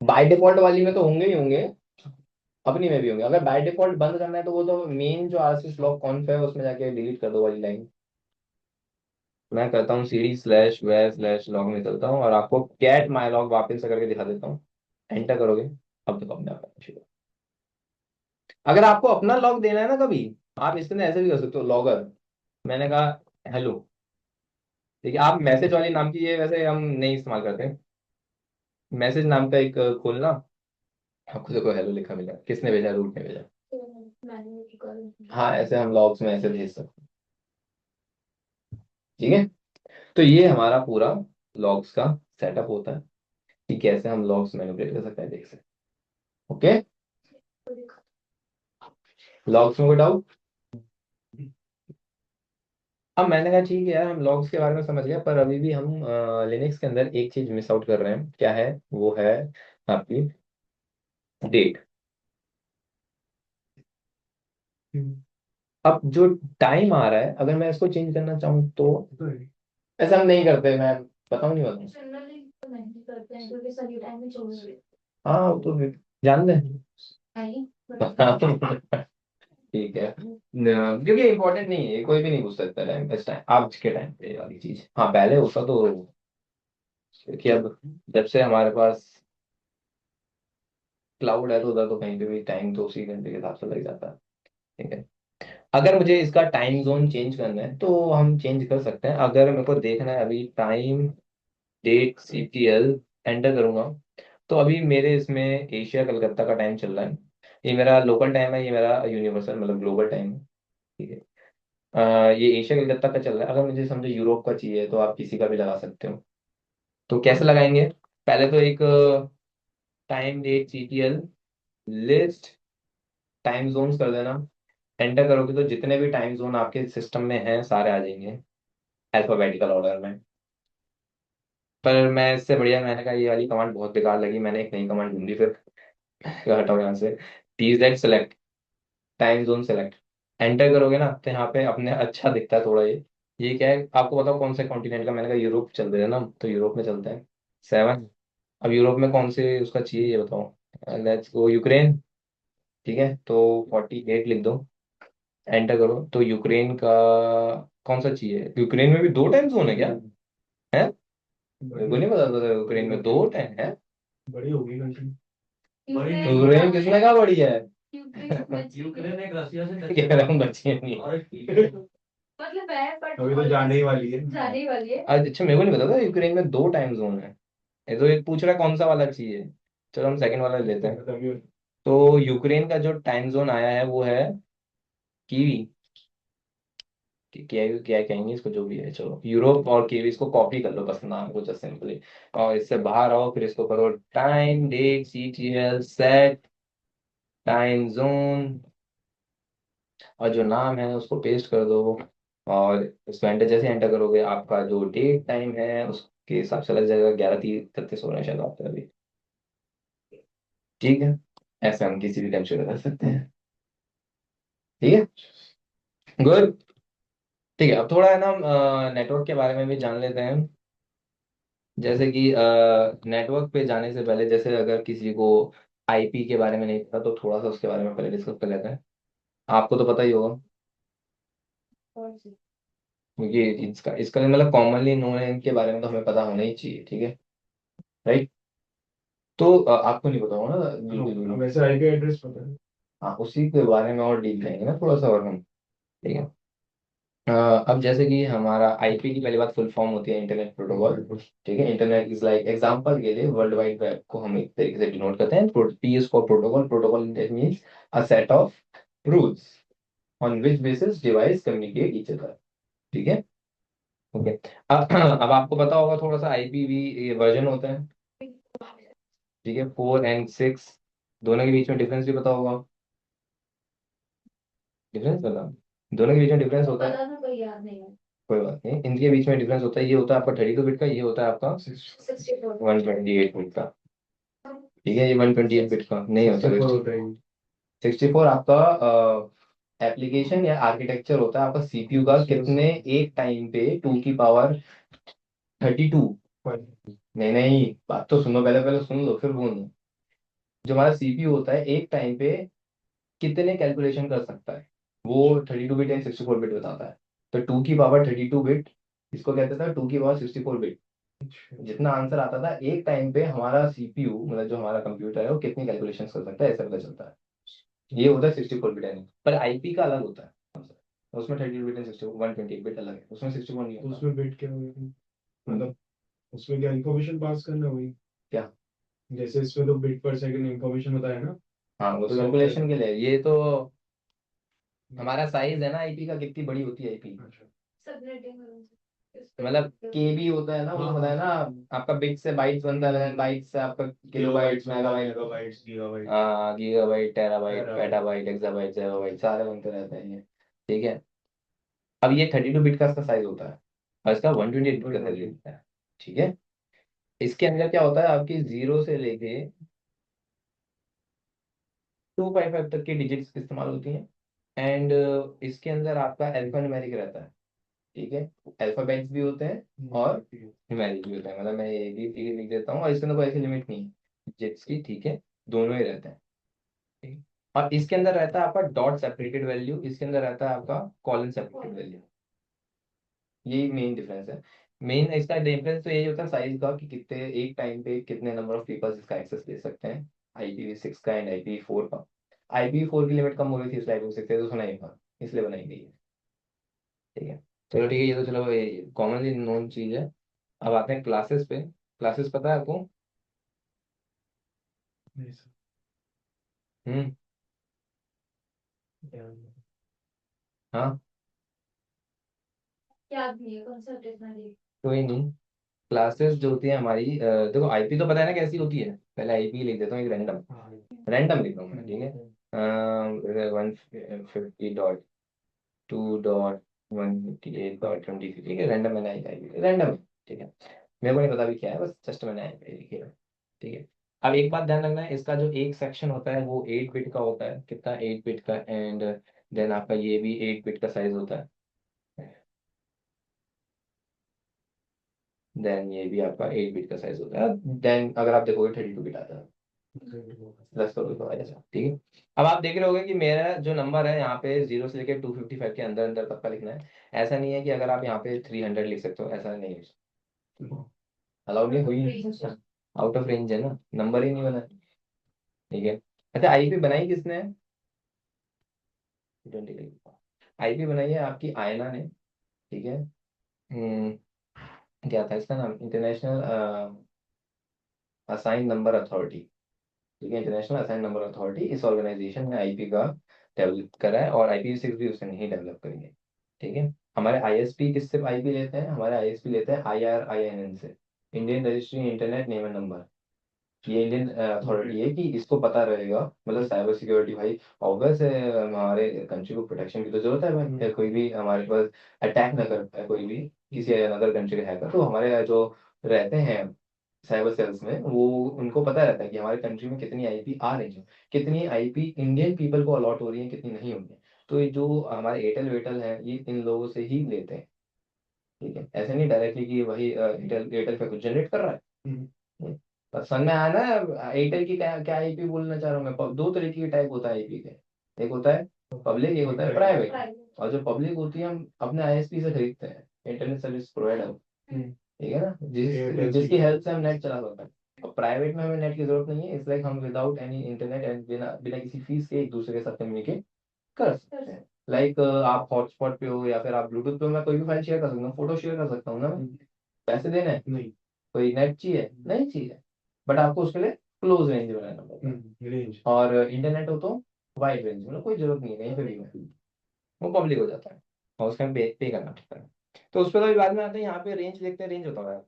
बाय डिफॉल्ट वाली में तो होंगे ही होंगे, अपनी में भी होंगे। अगर बाय डिफॉल्ट बंद करना है, तो वो तो मेन जो आरसीएस लॉग कॉन्फ है उसमें जाके डिलीट कर दो वाली लाइन। मैं करता हूँ cd/var/log में चलता हूँ, और आपको कैट माई लॉग वापस से करके दिखा देता हूँ। एंटर करोगे, अब तो अपने आप आना शुरू। अगर आपको अपना लॉग देना है ना कभी, आप इसके अंदर ऐसे भी कर सकते हो, लॉगर, मैंने कहा हेलो। देखिए, आप मैसेज वाली नाम की, ये वैसे हम नहीं इस्तेमाल करते, मैसेज नाम का एक खोलना, आपको देखो हेलो लिखा मिला, किसने भेजा, रूट ने भेजा। तो मैंने भी कर। हाँ, ऐसे हम लॉग्स में ऐसे भेज सकते हैं। ठीक है, तो ये हमारा पूरा लॉग्स का सेटअप होता है, कि कैसे हम लॉग्स मैनिपुलेट कर सकते हैं, देख सकते हैं। ओके, लॉग्स में कोई डाउट? अब मैंने कहा ठीक है यार, हम लॉग्स के बारे में समझ गए, पर अभी भी हम लिनक्स के अंदर एक चीज मिस आउट कर रहे हैं, क्या है वो है आपकी डेट। अब जो टाइम आ रहा है, अगर मैं इसको चेंज करना चाहूँ तो ऐसा हम नहीं करते, मैं बताऊँ नहीं बताऊँ। जनरली तो नहीं करते हैं क्योंकि सभी टाइम में चाहिए। हाँ, वो तो फिर जान दें। नहीं। ठीक है, क्योंकि इम्पोर्टेंट नहीं है, कोई भी नहीं पूछ सकता टाइम, इस टाइम आज के टाइम पे ये वाली चीज। हाँ, पहले होता तो, क्योंकि अब जब से हमारे पास क्लाउड है, तो उधर तो कहीं पे भी टाइम तो उसी घंटे के हिसाब से लग जाता है। ठीक है, अगर मुझे इसका टाइम जोन चेंज करना है, तो हम चेंज कर सकते हैं। अगर मेरे को देखना है अभी टाइम, डेट, ctl, एंटर करूंगा, तो अभी मेरे इसमें एशिया कलकत्ता का टाइम चल रहा है। ये मेरा लोकल टाइम है, ये मेरा यूनिवर्सल मतलब ग्लोबल टाइम है। ठीक है, ये एशिया कलकत्ता का चल रहा है। अगर मुझे समझो यूरोप का चाहिए तो आप किसी का भी लगा सकते हो। तो कैसे लगाएंगे? पहले तो एक time date CTL list time zones कर देना। एंटर करोगे तो जितने भी टाइम जोन आपके सिस्टम में हैं सारे आ जाएंगे अल्फाबेटिकल ऑर्डर में। पर मैं इससे बढ़िया, मैंने कहा ये वाली कमांड बहुत बेकार लगी, मैंने एक नई कमांड ढूंढी फिर। हटाओ यहाँ से। T Z select time zone select. Enter करोगे ना तो यहाँ पे अपने अच्छा दिखता है थोड़ा ये क्या है आपको बताओ कौन से कॉन्टिनेंट का? मैंने कहा यूरोप चल रहे हैं ना, तो यूरोप में चलते हैं। 7। अब यूरोप में कौन से उसका चाहिए ये बताओ। Let's go Ukraine. ठीक है, तो 48 लिख दो। एंटर करो तो यूक्रेन का कौन सा चाहिए? यूक्रेन में भी दो टाइम जोन है क्या? है? मेरे को नहीं पता था यूक्रेन में दो टाइम है। बड़ी होगी कंट्री। यूक्रेन किसने कहा बड़ी है? यूक्रेन एक रशिया से कह रहा हूँ बच्चे नहीं। मतलब है बट अभी तो जाने ही वाली है। जाने ही वाली है। अच्छा, मेरे को नहीं पता था यूक्रेन में दो टाइम जोन है। ये तो एक पूछ रहा है कौन सा वाला चाहिए। चलो हम सेकंड वाला लेते हैं। तभी तो यूक्रेन का जो टाइम जोन आया है वो है कीवी। क्या क्या कहेंगे इसको, जो भी है चलो यूरोप और कीवी, इसको कॉपी कर लो बस नाम को जस्ट सिंपली। और इससे बाहर आओ, फिर इसको करो time date CTL set time zone, और जो नाम है उसको पेस्ट कर दो। और उसको एंटर जैसे एंटर करोगे आपका जो डेट टाइम है उसके हिसाब से लग जाएगा 11:30 31 हो रहा है शायद आपका अभी। ठीक है, ऐसे हम किसी भी टाइम शुरू कर सकते हैं। ठीक है, गुड। ठीक है, अब थोड़ा है ना नेटवर्क के बारे में भी जान लेते हैं। जैसे कि नेटवर्क पे जाने से पहले, जैसे अगर किसी को आईपी के बारे में नहीं पता तो थोड़ा सा उसके बारे में पहले डिस्कस कर लेते हैं। आपको तो पता ही होगा, और जी। क्योंकि इसका इसका मतलब कॉमनली नोन है, इनके बारे में तो हमें पता होना ही चाहिए। ठीक है, राइट। तो आपको नहीं पता होगा ना, बिल्कुल बिल्कुल। वैसे आईपी एड्रेस पता है। हाँ, उसी के बारे में और डीप जाएंगे ना थोड़ा सा और हम। ठीक है। अब जैसे कि हमारा आईपी की पहली बात फुल फॉर्म होती है इंटरनेट प्रोटोकॉल। ठीक है, इंटरनेट इज लाइक एग्जांपल के लिए वर्ल्ड वाइड वेब को हम एक तरीके से डिनोट करते हैं। P is for protocol. Protocol means a set of rules on which basis device communicate each other. ठीक है, ओके। अब आपको पता होगा थोड़ा सा आईपीवी वर्जन होता है। ठीक है, 4 and 6 दोनों के बीच में डिफरेंस भी पता होगा। डिफरेंस पता? दोनों के बीच में डिफरेंस होता है। पता था कोई याद नहीं है। कोई बात नहीं, इनके बीच में डिफरेंस होता है। ये होता है आपका 32 बिट का, ये होता है आपका 64। 128 बिट का। ठीक है, ये 128 बिट का नहीं होता। 64 होता है। 64 आपका एप्लीकेशन या आर्किटेक्चर होता है आपका सीपीयू का, कितने एक टाइम पे 2 की पावर 32। नहीं नहीं, बात तो सुनो, पहले पहले सुन लो फिर बोलो। जो हमारा सीपीयू होता है एक टाइम पे कितने कैलकुलेशन कर सकता है, वो 32 बिट एंड 64 बिट बताता है। तो 2 की पावर 32 बिट इसको कहते थे 2 की पावर 64 बिट। जितना आंसर आता था एक टाइम पे हमारा सीपीयू, मतलब जो हमारा कंप्यूटर है, वो कितनी कैलकुलेशन कर सकता है ऐसा पता चलता है। ये होता है 64 बिट है। पर आईपी का अलग होता है आंसर। उसमें 32 बिट एंड 128 बिट अलग है, उसमें 64 नहीं तो होता। उसमें बिट क्या होगा? मतलब उसमें क्या इंफॉर्मेशन पास करना हुई? क्या? जैसे इसमें तो बिट पर सेकंड इंफॉर्मेशन बताया ना। हाँ, वो तो सॉफ्ट कैलकुलेशन के है। लिए। ये तो हमारा साइज है ना आईपी का, कितनी बड़ी होती है आईपी। अच्छा। सबनेटिंग करो इस मतलब पे। केबी होता है ना, वो हाँ बताया ना। आपका बिट से बाइट्स बनता है, बाइट से आपका kilobytes megabyte megabytes gigabyte gigabyte terabyte terabyte. Petabyte exabyte zettabyte सारे बनते रहते हैं ये। ठीक है, अब ये 32 बिट का इसका साइज होता है और इसका 128 बिट का साइज होता है। ठीक है, इसके अंदर क्या होता है, आपकी 0 से लेके 255 तक की डिजिट्स इस्तेमाल होती हैं। एंड इसके अंदर आपका अल्फा न्यूमेरिक रहता है। ठीक है, अल्फाबेट्स भी होते हैं और न्यूमेरिक भी होता है। मतलब मैं ये भी ठीक लिख देता हूँ और इसके अंदर कोई ऐसी लिमिट नहीं है डिजिट्स की। ठीक है, दोनों ही रहते हैं। ठीक है? और इसके अंदर रहता है आपका डॉट सेपरेटेड वैल्यू, इसके अंदर रहता है आपका कॉलन सेपरेटेड वैल्यू। यही मेन डिफरेंस है। मेन इसका डिफरेंस तो यही होता है साइज का, कि कितने एक टाइम पे कितने नंबर ऑफ पीपल्स इसका एक्सेस ले सकते हैं। IPv6 का एंड IPv4 का। IPv4 की लिमिट कम हो रही थी इसलिए IPv6 तो सुना ही था, इसलिए बनाई गई है। ठीक है, चलो ठीक है, ये तो चलो कॉमनली नोन चीज है। अब आते हैं क्लासेस पे। क्लासेस पता है आपको? नहीं सर। हम्म। ध्यान हाँ, याद नहीं है कौन सा इतना देख। कोई नहीं। क्लासेस जो होती है हमारी देखो आईपी तो पता है ना कैसी होती है, पहले आईपी लिख देता हूँ एक रैंडम, रैंडम लिख दूंगा मैं, ठीक है। 150.2.158.23, ठीक है, रैंडम मैंने आई रैंडम है, ठीक है। मेरे को नहीं पता भी क्या है, बस जस्ट मैंने आई लिखी है, ठीक है। अब एक बात ध्यान रखना है, इसका जो एक सेक्शन होता है वो 8 बिट का होता है, कितना, 8 बिट का, एंड देन आपका ये भी 8 बिट का साइज होता है, देन ये भी आपका 8 बिट का साइज होता है, देन अगर आप देखोगे 32 बिट आता है, प्लस करोगे तो आ जाएगा, ठीक है। अब आप देख रहे होगे कि मेरा जो नंबर है यहाँ पे 0 से लेकर 255 के अंदर अंदर तक का लिखना है। ऐसा नहीं है कि अगर आप यहाँ पे 300 लिख सकते हो, ऐसा नहीं है, अलाउड नहीं, हुई आउट ऑफ रेंज है ना, नंबर ही नहीं बना, ठीक है। अच्छा आईपी बनाई किसने है? आईपी बनाई है आपकी आयना ने, ठीक है। क्या था इसका नाम, इंटरनेशनल असाइन नंबर अथॉरिटी, ठीक है, इंटरनेशनल असाइन नंबर अथॉरिटी, इस ऑर्गेनाइजेशन ने आईपी का डेवलप करा है, और IPv6 भी उसने नहीं डेवलप करी है, ठीक है। हमारे आईएसपी किससे आईपी लेते हैं, हमारे आईएसपी लेते हैं IRINN से, Indian registry internet name and number. ये इंडियन अथॉरिटी है कि इसको पता रहेगा, मतलब साइबर सिक्योरिटी भाई ऑब्वियस है, हमारे कंट्री को प्रोटेक्शन की तो जरूरत है भाई, कोई भी हमारे पास अटैक ना कर पाए, कोई भी किसी अनदर कंट्री का हैकर, तो हमारे जो रहते हैं साइबर सेल्स में, वो उनको पता रहता है कि हमारे कंट्री में कितनी आईपी आ रही है, कितनी आईपी इंडियन पीपल को अलॉट हो रही है, कितनी नहीं हो रही है। तो ये जो हमारे एयरटेल वेयरटेल है, ये इन लोगों से ही लेते हैं, ठीक है। ऐसे नहीं डायरेक्टली कि वही एयरटेल एयरटेल पे कुछ जनरेट कर रहा है। पर समझ में आया ना एयरटेल की क्या क्या आईपी बोलना चाह रहा हूँ मैं, दो तरीके के टाइप होता है आईपी के, एक होता है पब्लिक, एक होता है प्राइवेट। प्राइवेट। और जो पब्लिक होती है हम अपने आईएसपी से खरीदते हैं, इंटरनेट सर्विस प्रोवाइडर, ठीक है ना, एयरटेल जिसकी से। हेल्प से हम नेट चला सकते हैं। और प्राइवेट में हमें नेट की जरूरत नहीं है, इसलिए हम विदाउट एनी इंटरनेट एंड बिना बिना किसी फीस के एक दूसरे के साथ कम्युनिकेट कर सकते हैं। लाइक आप हॉटस्पॉट पे हो या फिर आप ब्लूटूथ पे हो, मैं कोई भी फाइल शेयर कर सकता हूँ, फोटो शेयर कर सकता हूँ ना मैं। पैसे देने हैं, नहीं। कोई नेट चाहिए नहीं चाहिए, बट आपको उसके लिए क्लोज रेंज बनाना पड़ता है। रेंज। और इंटरनेट हो तो वाइड रेंज, मतलब कोई जरूरत नहीं है कहीं पे भी हो, वो पब्लिक हो जाता है, और उसका पे करना पड़ता है। तो उस पर तो अभी बाद में आते हैं, यहाँ पे रेंज देखते हैं, रेंज होता है,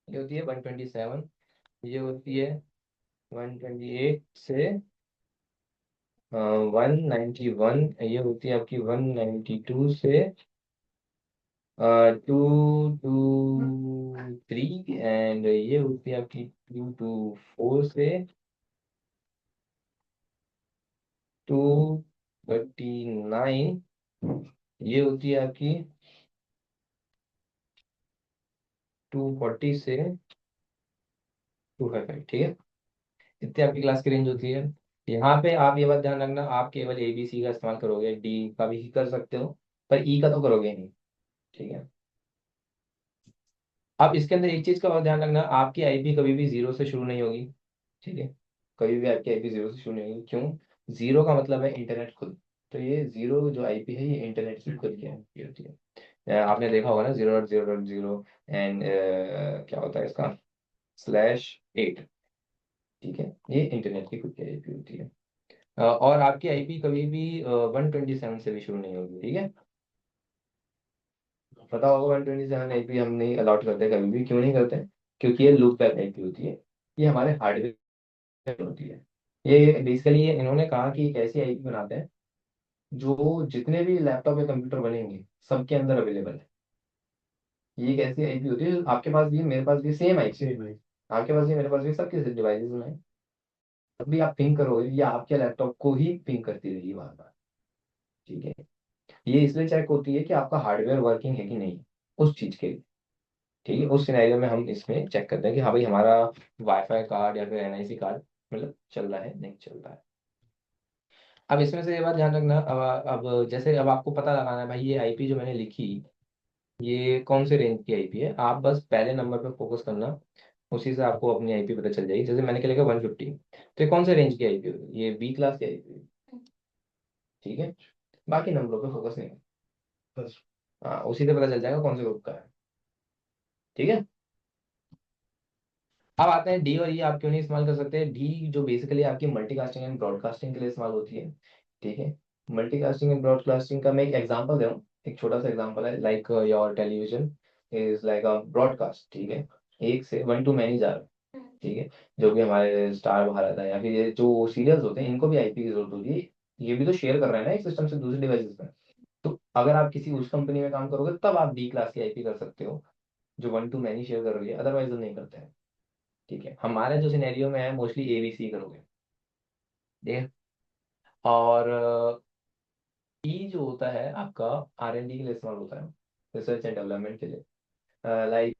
ये होती है 127, ये होती है 128 से 191, ये होती है आपकी 192 से 223, एंड ये होती है आपकी 224 से 239, ये होती है आपकी 240 से 255, ठीक है। इतनी आपकी क्लास की रेंज होती है। यहाँ पे आप ये बात ध्यान रखना, आप केवल ABC का इस्तेमाल करोगे, डी का भी कर सकते हो, पर ई का तो करोगे नहीं, ठीक है। अब इसके अंदर एक चीज का और ध्यान रखना, आपकी आईपी कभी भी 0 से शुरू नहीं होगी, ठीक है। कभी भी आपकी आईपी 0 से शुरू नहीं होगी, क्यों? 0 का मतलब है इंटरनेट खुद, तो ये 0 जो आईपी है, ये इंटरनेट की खुद की आईपी होती है। आपने देखा होगा ना, 0.0.0 एंड क्या होता है इसका, /8, ठीक है, ये इंटरनेट की खुद की आईपी होती है। और आपकी आईपी कभी भी 127 से भी शुरू नहीं होगी, ठीक है। पता होगा 127 आईपी हम नहीं अलाउड करते कभी भी, क्यों नहीं करते? क्योंकि ये लूप बैक आईपी होती है, ये हमारे हार्डवेयर होती है। ये बेसिकली इन्होंने कहा कि एक ऐसी आईपी बनाते हैं जो जितने भी लैपटॉप या कंप्यूटर बनेंगे सबके अंदर अवेलेबल है। ये एक ऐसी आईपी होती है, आपके पास भी मेरे पास भी सेम आईपी, सेम है। आपके पास भी मेरे पास भी सबके डिवाइसेस में है। जब भी आप पिंग करोगे, ये आपके लैपटॉप को ही पिंग करती रहेगी बार बार, ठीक है। ये इसलिए चेक होती है कि आपका हार्डवेयर वर्किंग है कि नहीं, उस चीज के लिए, ठीक है। उस सिनेरियो में हम इसमें चेक करते हैं कि हाँ भाई हमारा वाईफाई कार्ड या फिर NIC कार्ड मतलब चल रहा है नहीं चल रहा है। अब इसमें से ये बात ध्यान रखना, अब जैसे अब आपको पता लगाना है भाई ये आईपी जो मैंने लिखी, ये कौन से रेंज की आईपी है, आप बस पहले नंबर पे फोकस करना, उसी से आपको अपनी आईपी पता चल जाएगी। जैसे मैंने क्या लिखा 150, तो ये कौन से रेंज की आईपी होगी, ये बी क्लास की आईपी, ठीक है। बाकी नंबरों पे फोकस नहीं, बस। हाँ उसी से पता चल जाएगा कौन से ग्रुप का है, ठीक है। अब आते हैं डी, और ये आप क्यों नहीं इस्तेमाल कर सकते, डी जो बेसिकली आपकी मल्टीकास्टिंग एंड ब्रॉडकास्टिंग के लिए इस्तेमाल होती है, ठीक है। मल्टीकास्टिंग एंड ब्रॉडकास्टिंग का मैं एक एग्जांपल दूं, एक छोटा सा एग्जांपल है, like your television is like a broadcast, ठीक है, एक से वन टू मैनी जा रहा है, ठीक है। जो भी हमारे स्टार भारत है या फिर ये जो सीरियल्स होते हैं, इनको भी आईपी की जरूरत होती है। ये भी तो शेयर कर रहे हैं ना एक सिस्टम से दूसरे डिवाइसेस में। तो अगर आप किसी उस कंपनी में काम करोगे तब आप बी क्लास की आईपी कर सकते हो, जो वन टू मैनी शेयर कर रही है, अदरवाइज वो नहीं करते हैं। ठीक है, हमारे जो सिनेरियो में है मोस्टली एबीसी करोगे, ठीक है। और ई जो होता है आपका आर एन डी के लिए इस्तेमाल होता है, रिसर्च एंड डेवलपमेंट के लिए। लाइक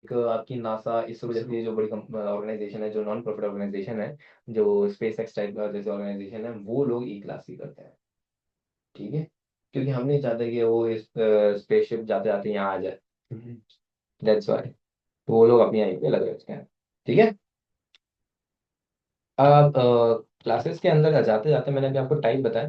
आपकी नासा, इसरो जैसी जो बड़ी ऑर्गेनाइजेशन है, जो नॉन प्रॉफिट ऑर्गेनाइजेशन है, जो स्पेस एक्स टाइप का जैसे ऑर्गेनाइजेशन है, वो लोग ई क्लास ही करते हैं, ठीक है। क्योंकि हम नहीं चाहते कि वो इस स्पेसशिप जाते जाते यहाँ आ जाए, दैट्स वाई। तो वो लोग अपनी आई पे लगे रखते हैं, ठीक है। अब क्लासेस के अंदर जाते जाते मैंने अभी आपको टाइप बताया,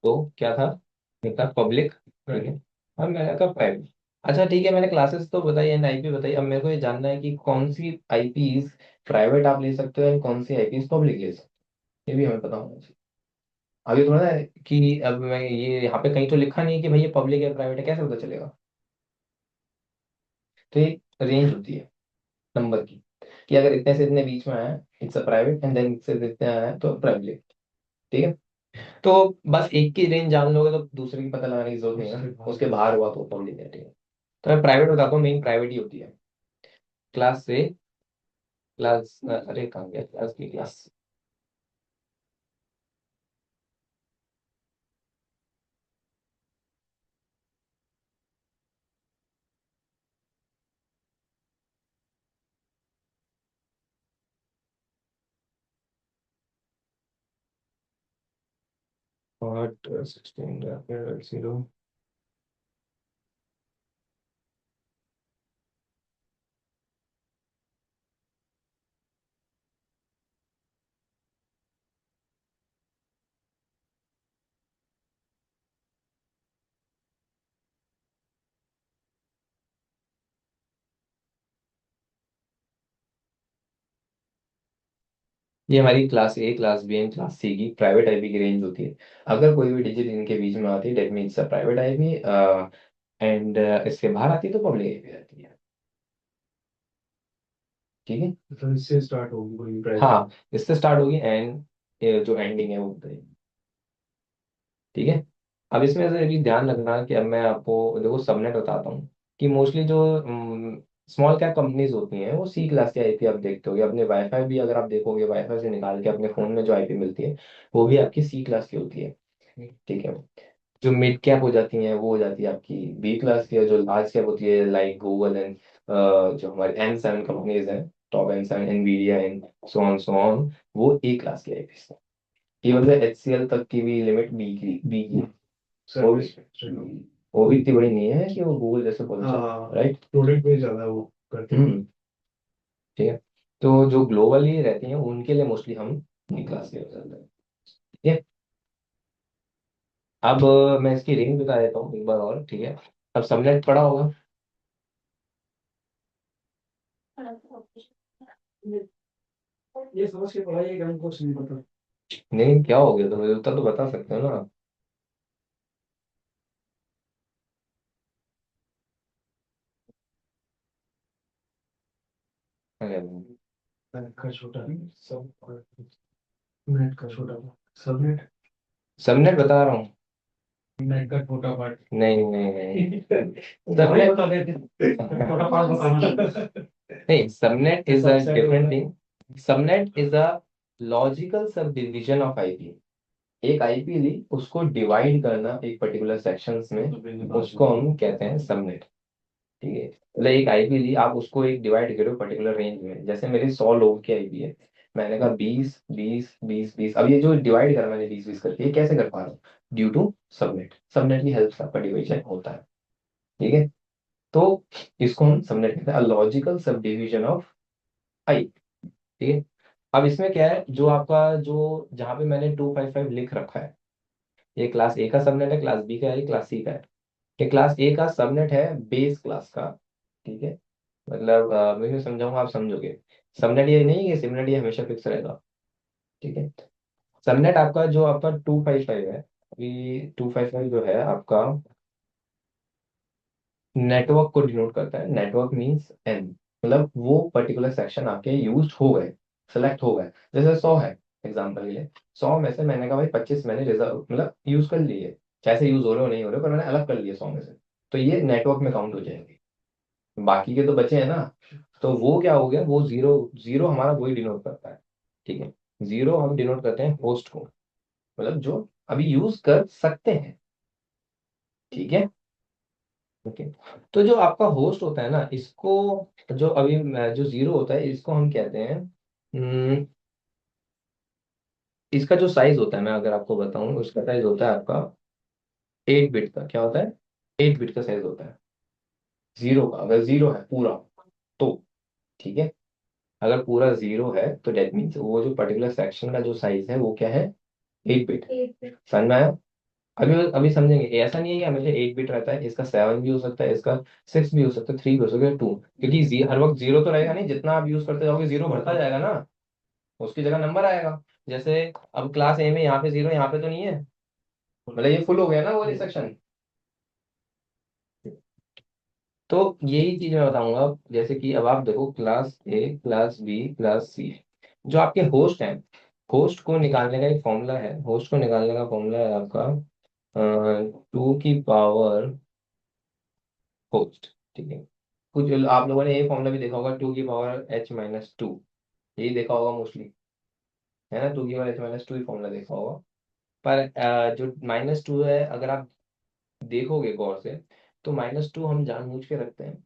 तो क्या था, एक था पब्लिक, ठीक है, अब मैंने कहा प्राइवेट। अच्छा ठीक है, मैंने क्लासेस तो बताई एंड आईपी बताई, अब मेरे को ये जानना है कि कौन सी आईपीज प्राइवेट आप ले सकते हो एंड कौन सी आईपीज पब्लिक ले सकते हो, ये भी हमें पता होना चाहिए। अभी थोड़ा है कि अब मैं ये यहाँ पे कहीं तो लिखा नहीं कि भाई ये पब्लिक है प्राइवेट है, कैसे पता चलेगा। तो एक रेंज होती है नंबर की, कि अगर इतने से इतने बीच में आया it's a private, and then इतने से इतने आया तो प्राइवेट, ठीक है। तो बस एक की रेंज जान लोगे तो दूसरे की पता लगाने की जरूरत नहीं है, उसके बाहर हुआ तो पब्लिक है, ठीक है। तो मैं प्राइवेट बताता हूँ, मेन प्राइवेट ही होती है। क्लास से क्लास, अरे कहाँ गया क्लास की क्लास। और 16 0। ये हमारी class A, class B and class C की प्राइवेट आईपी की रेंज होती है। अगर कोई भी डिजिट इनके बीच में आती है that means private IP, and इसके बाहर आती है तो पब्लिक आईपी आती है, ठीक है। तो इससे स्टार्ट होगी कोई प्राइवेट। हाँ, इससे स्टार्ट होगी एंड जो एंडिंग है वो बताइए, ठीक है। अब इसमें से भी ध्यान रखना कि अब मैं आपको देखो सबनेट बताता हूँ, कि मोस्टली जो स्मॉल कैप कंपनीज होती हैं वो सी क्लास की आईपी आप देखते होगे। अपने वाईफाई भी अगर आप देखोगे, वाईफाई से निकाल के अपने फोन में जो आईपी मिलती है वो भी आपकी सी क्लास की होती है, ठीक है। जो मिड कैप हो जाती हैं वो हो जाती है आपकी बी क्लास की, और जो लार्ज कैप होती है लाइक गूगल एंड जो हमारे N7 कंपनीज हैं, top N7, Nvidia and so on, वो ए क्लास की आईपी। केवल HCL तक की भी लिमिट बी की, वो भी वो भी इतनी बड़ी नहीं है कि वो गूगल जैसे बोल जाए, हाँ, राइट। प्रोडक्ट पे ज्यादा वो करते हैं। ठीक है। तो जो ग्लोबली रहती हैं उनके लिए मोस्टली हम बी क्लास के हो जाते हैं, ठीक है। अब मैं इसकी रेंज बता देता हूँ एक बार और, ठीक है। अब सबनेट पढ़ा होगा। ये समझ के पढ़ाई है कि हमको कुछ नहीं पता। नहीं क्या हो गया, तो मुझे उत्तर तो बता सकते हो ना। अरे नेट का छोटा नहीं सब, नेट का छोटा सब नेट, सबनेट बता रहा हूँ। नेट का छोटा पार्ट। नहीं नहीं नहीं, वही सबनेट बता देते, छोटा पार्ट बताना। नहीं, subnet is a subset different होता thing. Subnet is a logical subdivision of IP. एक आईपी ली, उसको डिवाइड करना एक पर्टिकुलर सेक्शंस में, उसको हम कहते हैं सबनेट, ठीक है। मतलब एक आईपी ली, आप उसको एक डिवाइड करो पर्टिकुलर रेंज में, जैसे मेरे 100 लोगों की आईपी है, मैंने कहा 20 20 20 20। अब ये जो डिवाइड करा मैंने 20 20 करके, ये कैसे कर पा रहा हूँ, ड्यू टू सबनेट। सबनेट की हेल्प से आपका डिवीजन होता है, ठीक है। तो इसको हम सबनेट कहते हैं, लॉजिकल सब डिवीजन ऑफ आई, ठीक है। अब इसमें क्या है, जो आपका जो जहाँ पे मैंने 255 लिख रखा है, ये क्लास ए का सबनेट है, क्लास बी का है, क्लास सी का है। ये क्लास ए का सबनेट है बेस क्लास का, ठीक है। मतलब मैं समझाऊंगा आप समझोगे। सबनेट ये नहीं है कि सबनेट ये हमेशा फिक्स रहेगा, ठीक है। सबनेट आपका जो आपका 255 है, अभी 255 जो है आपका, नेटवर्क को डिनोट करता है। नेटवर्क मींस एन, मतलब वो पर्टिकुलर सेक्शन आपके यूज हो गए, सेलेक्ट हो गए। जैसे 100 है एग्जांपल के लिए, 100 में से मैंने कहा भाई 25 मैंने रिजर्व मतलब यूज कर लिए, चाहे से यूज हो रहे हो नहीं हो रहे हो, पर मैंने अलग कर लिए 100 में से, तो ये नेटवर्क में काउंट हो जाएंगे। बाकी के तो बचे हैं ना, तो वो क्या हो गया, वो जीरो, जीरो हमारा वही डिनोट करता है। ठीक है, जीरो हम डिनोट करते हैं होस्ट को, मतलब जो अभी यूज कर सकते हैं। ठीक है, ओके। तो जो आपका होस्ट होता है ना, इसको, जो अभी जो जीरो होता है इसको हम कहते हैं, इसका जो साइज होता है, मैं अगर आपको बताऊं, उसका साइज होता है आपका 8 बिट का। क्या होता है? 8 बिट का साइज होता है जीरो का, अगर जीरो है पूरा तो। ठीक है, अगर पूरा जीरो है तो डेट मीन्स वो जो पर्टिकुलर सेक्शन का जो साइज है वो क्या है, 8 बिट। 8 बिट। समझ में आया? अभी अभी समझेंगे, ऐसा नहीं है कि हमेशा 8 बिट रहता है, इसका 7 भी हो सकता है, इसका 6 भी हो सकता है, 3 भी हो सकता है, 2, क्योंकि हर वक्त जीरो तो रहेगा नहीं, जितना आप यूज करते जाओगे जीरो बढ़ता जाएगा ना, उसकी जगह नंबर आएगा। जैसे अब क्लास ए में यहाँ पे जीरो, यहाँ पे तो नहीं है, मतलब ये फुल हो गया ना वो वाली सेक्शन। तो यही चीज मैं बताऊंगा, जैसे कि अब आप देखो class A, class B, class C, जो आपके होस्ट हैं, होस्ट को निकालने का एक फॉर्मूला है, होस्ट को निकालने का फॉर्मूला है आपका 2 की पावर होस्ट। ठीक है, कुछ आप लोगों ने ये फॉर्मूला भी देखा होगा, 2 की पावर h-2, यही देखा होगा मोस्टली, है ना, 2 की पावर h-2 ही फॉर्मूला देखा होगा। पर जो -2 है, अगर आप देखोगे गौर से, तो -2 हम जानबूझ के रखते हैं।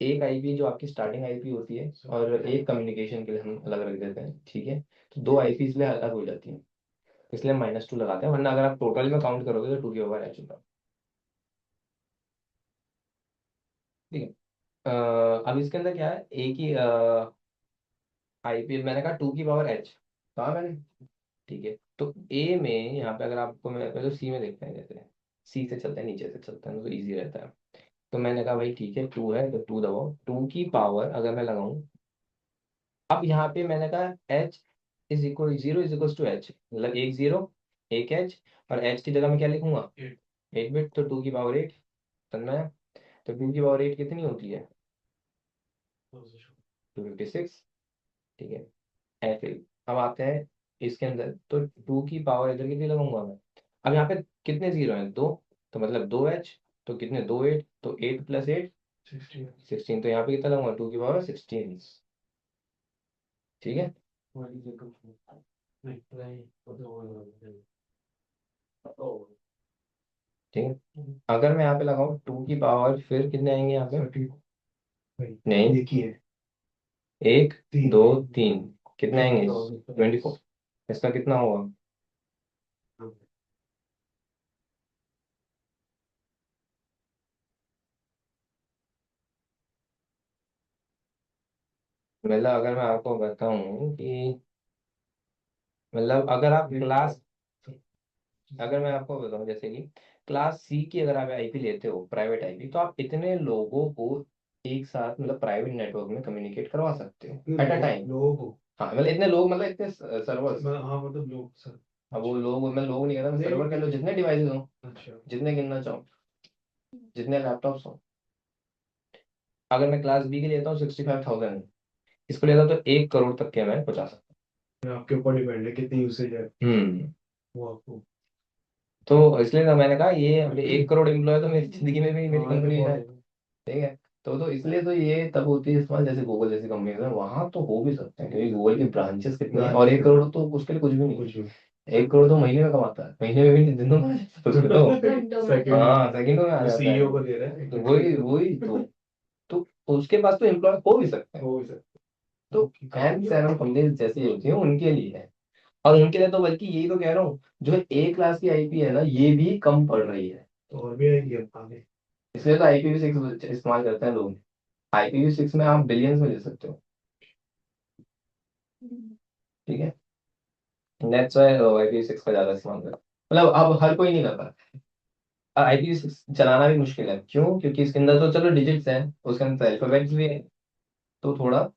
एक आईपी जो आपकी स्टार्टिंग आईपी होती है, और एक कम्युनिकेशन के लिए हम अलग रख देते हैं। ठीक है, तो दो आईपी इसलिए अलग हो जाती हैं, इसलिए -2 लगाते हैं, वरना अगर आप टोटल में काउंट करोगे तो 2 की पावर h होगा। ठीक है, अब इसके अंदर क्या है, एक ही आईपी, मैंने कहा 2 की पावर h, कहा मैंने। ठीक है, तो ए में यहाँ पे अगर आपको, मैं पहले सी में देखते हैं, जैसे सी से चलते हैं, नीचे से चलते हैं तो इजी रहता है। तो मैंने कहा भाई ठीक है, 2 है तो 2 दबाओ, 2 की पावर अगर मैं लगाऊं, अब यहाँ पे मैंने कहा h is equal, zero is equal to H, मतलब एक जीरो, एक एच, और एच की जगह मैं क्या लिखूंगा, 8 बिट, तो 2 की पावर 8, समझ में आया? तो 2 की पावर 8 कितनी होती है, 256। ठीक है, ऐसे ही अब आते हैं इसके अंदर, तो 2 की पावर इधर कितनी लगाऊंगा मैं, अब यहाँ पे कितने जीरो हैं, दो, तो मतलब 2h, तो कितने, 2 8, तो 8 + 8 16, तो यहाँ पे कितना लगाऊंगा, 2 की पावर 16। ठीक है, ठीक है, अगर मैं यहाँ पे लगाऊं 2 की पावर, फिर कितने आएंगे यहाँ पे, नहीं, देखिए, 1 2 3, कितने आएंगे, 24, इसका कितना होगा, मतलब अगर मैं आपको बताऊं कि, मतलब अगर आप क्लास, अगर मैं आपको बताऊं जैसे कि क्लास सी की अगर आप आईपी लेते हो, प्राइवेट आईपी, तो आप इतने लोगों को एक साथ, मतलब प्राइवेट नेटवर्क में कम्युनिकेट करवा सकते हो एट अ टाइम। लोगों को, हाँ, मतलब इतने लोग, मतलब इतने सर्वर्स, हाँ मतलब लोग सर। अब वो लोग, मैं लोग नहीं कहता, मैं नहीं, सर्वर कह लो, जितने डिवाइसेस हो, अच्छा, जितने गिनना चाहो, जितने लैपटॉप्स हो। अगर मैं क्लास बी के लेता हूँ 65,000, इसको लेता हूँ तो 1 करोड़ तक के मैं पहुंचा सकता आपके ऊपर डिपेंड है कितनी यूसेज है हूँ। वो आपको। तो इसलिए तो मैंने कहा ये अभी 1 करोड़ एम्प्लॉय तो मेरी जिंदगी में भी मेरी हाँ, ये तो कंपनी बहुत है। ठीक है, तो इसलिए तो ये तब होती है इस्तेमाल, जैसे गूगल जैसी कंपनी है वहां तो हो भी सकते हैं, क्योंकि गूगल की ब्रांचेस कितनी है, और 1 करोड़ तो उसके लिए कुछ भी नहीं। कुछ 1 करोड़ तो महीने में कमाता है, महीने में भी नहीं, दिनों में उसको तो, घंटों में। सेकंड, हाँ सेकंडों में आ जाता सीईओ है। को दे रहा है, तो वही वही तो उसके पास तो एम्प्लॉय हो भी सकते हैं। हो भी सकता तो है। एम सेवन कंपनीज जैसी होती हैं उनके लिए है, और उनके लिए तो बल्कि यही तो कह रहा हूँ, जो ए क्लास की आईपी है ना, ये भी कम पड़ रही है। तो और भी आएगी अब आगे। इसलिए तो IPv6 इस्तेमाल करते हैं लोग। IPv6 में आप बिलियंस में ले सकते हो। ठीक है, दैट्स व्हाई IPv6 का ज्यादा इस्तेमाल करते हैं, मतलब अब हर कोई नहीं कर पाता। IPv6 चलाना भी मुश्किल है, क्यों, क्योंकि इसके अंदर तो चलो डिजिट्स हैं, उसके अंदर अल्फाबेट्स भी है, तो थोड़ा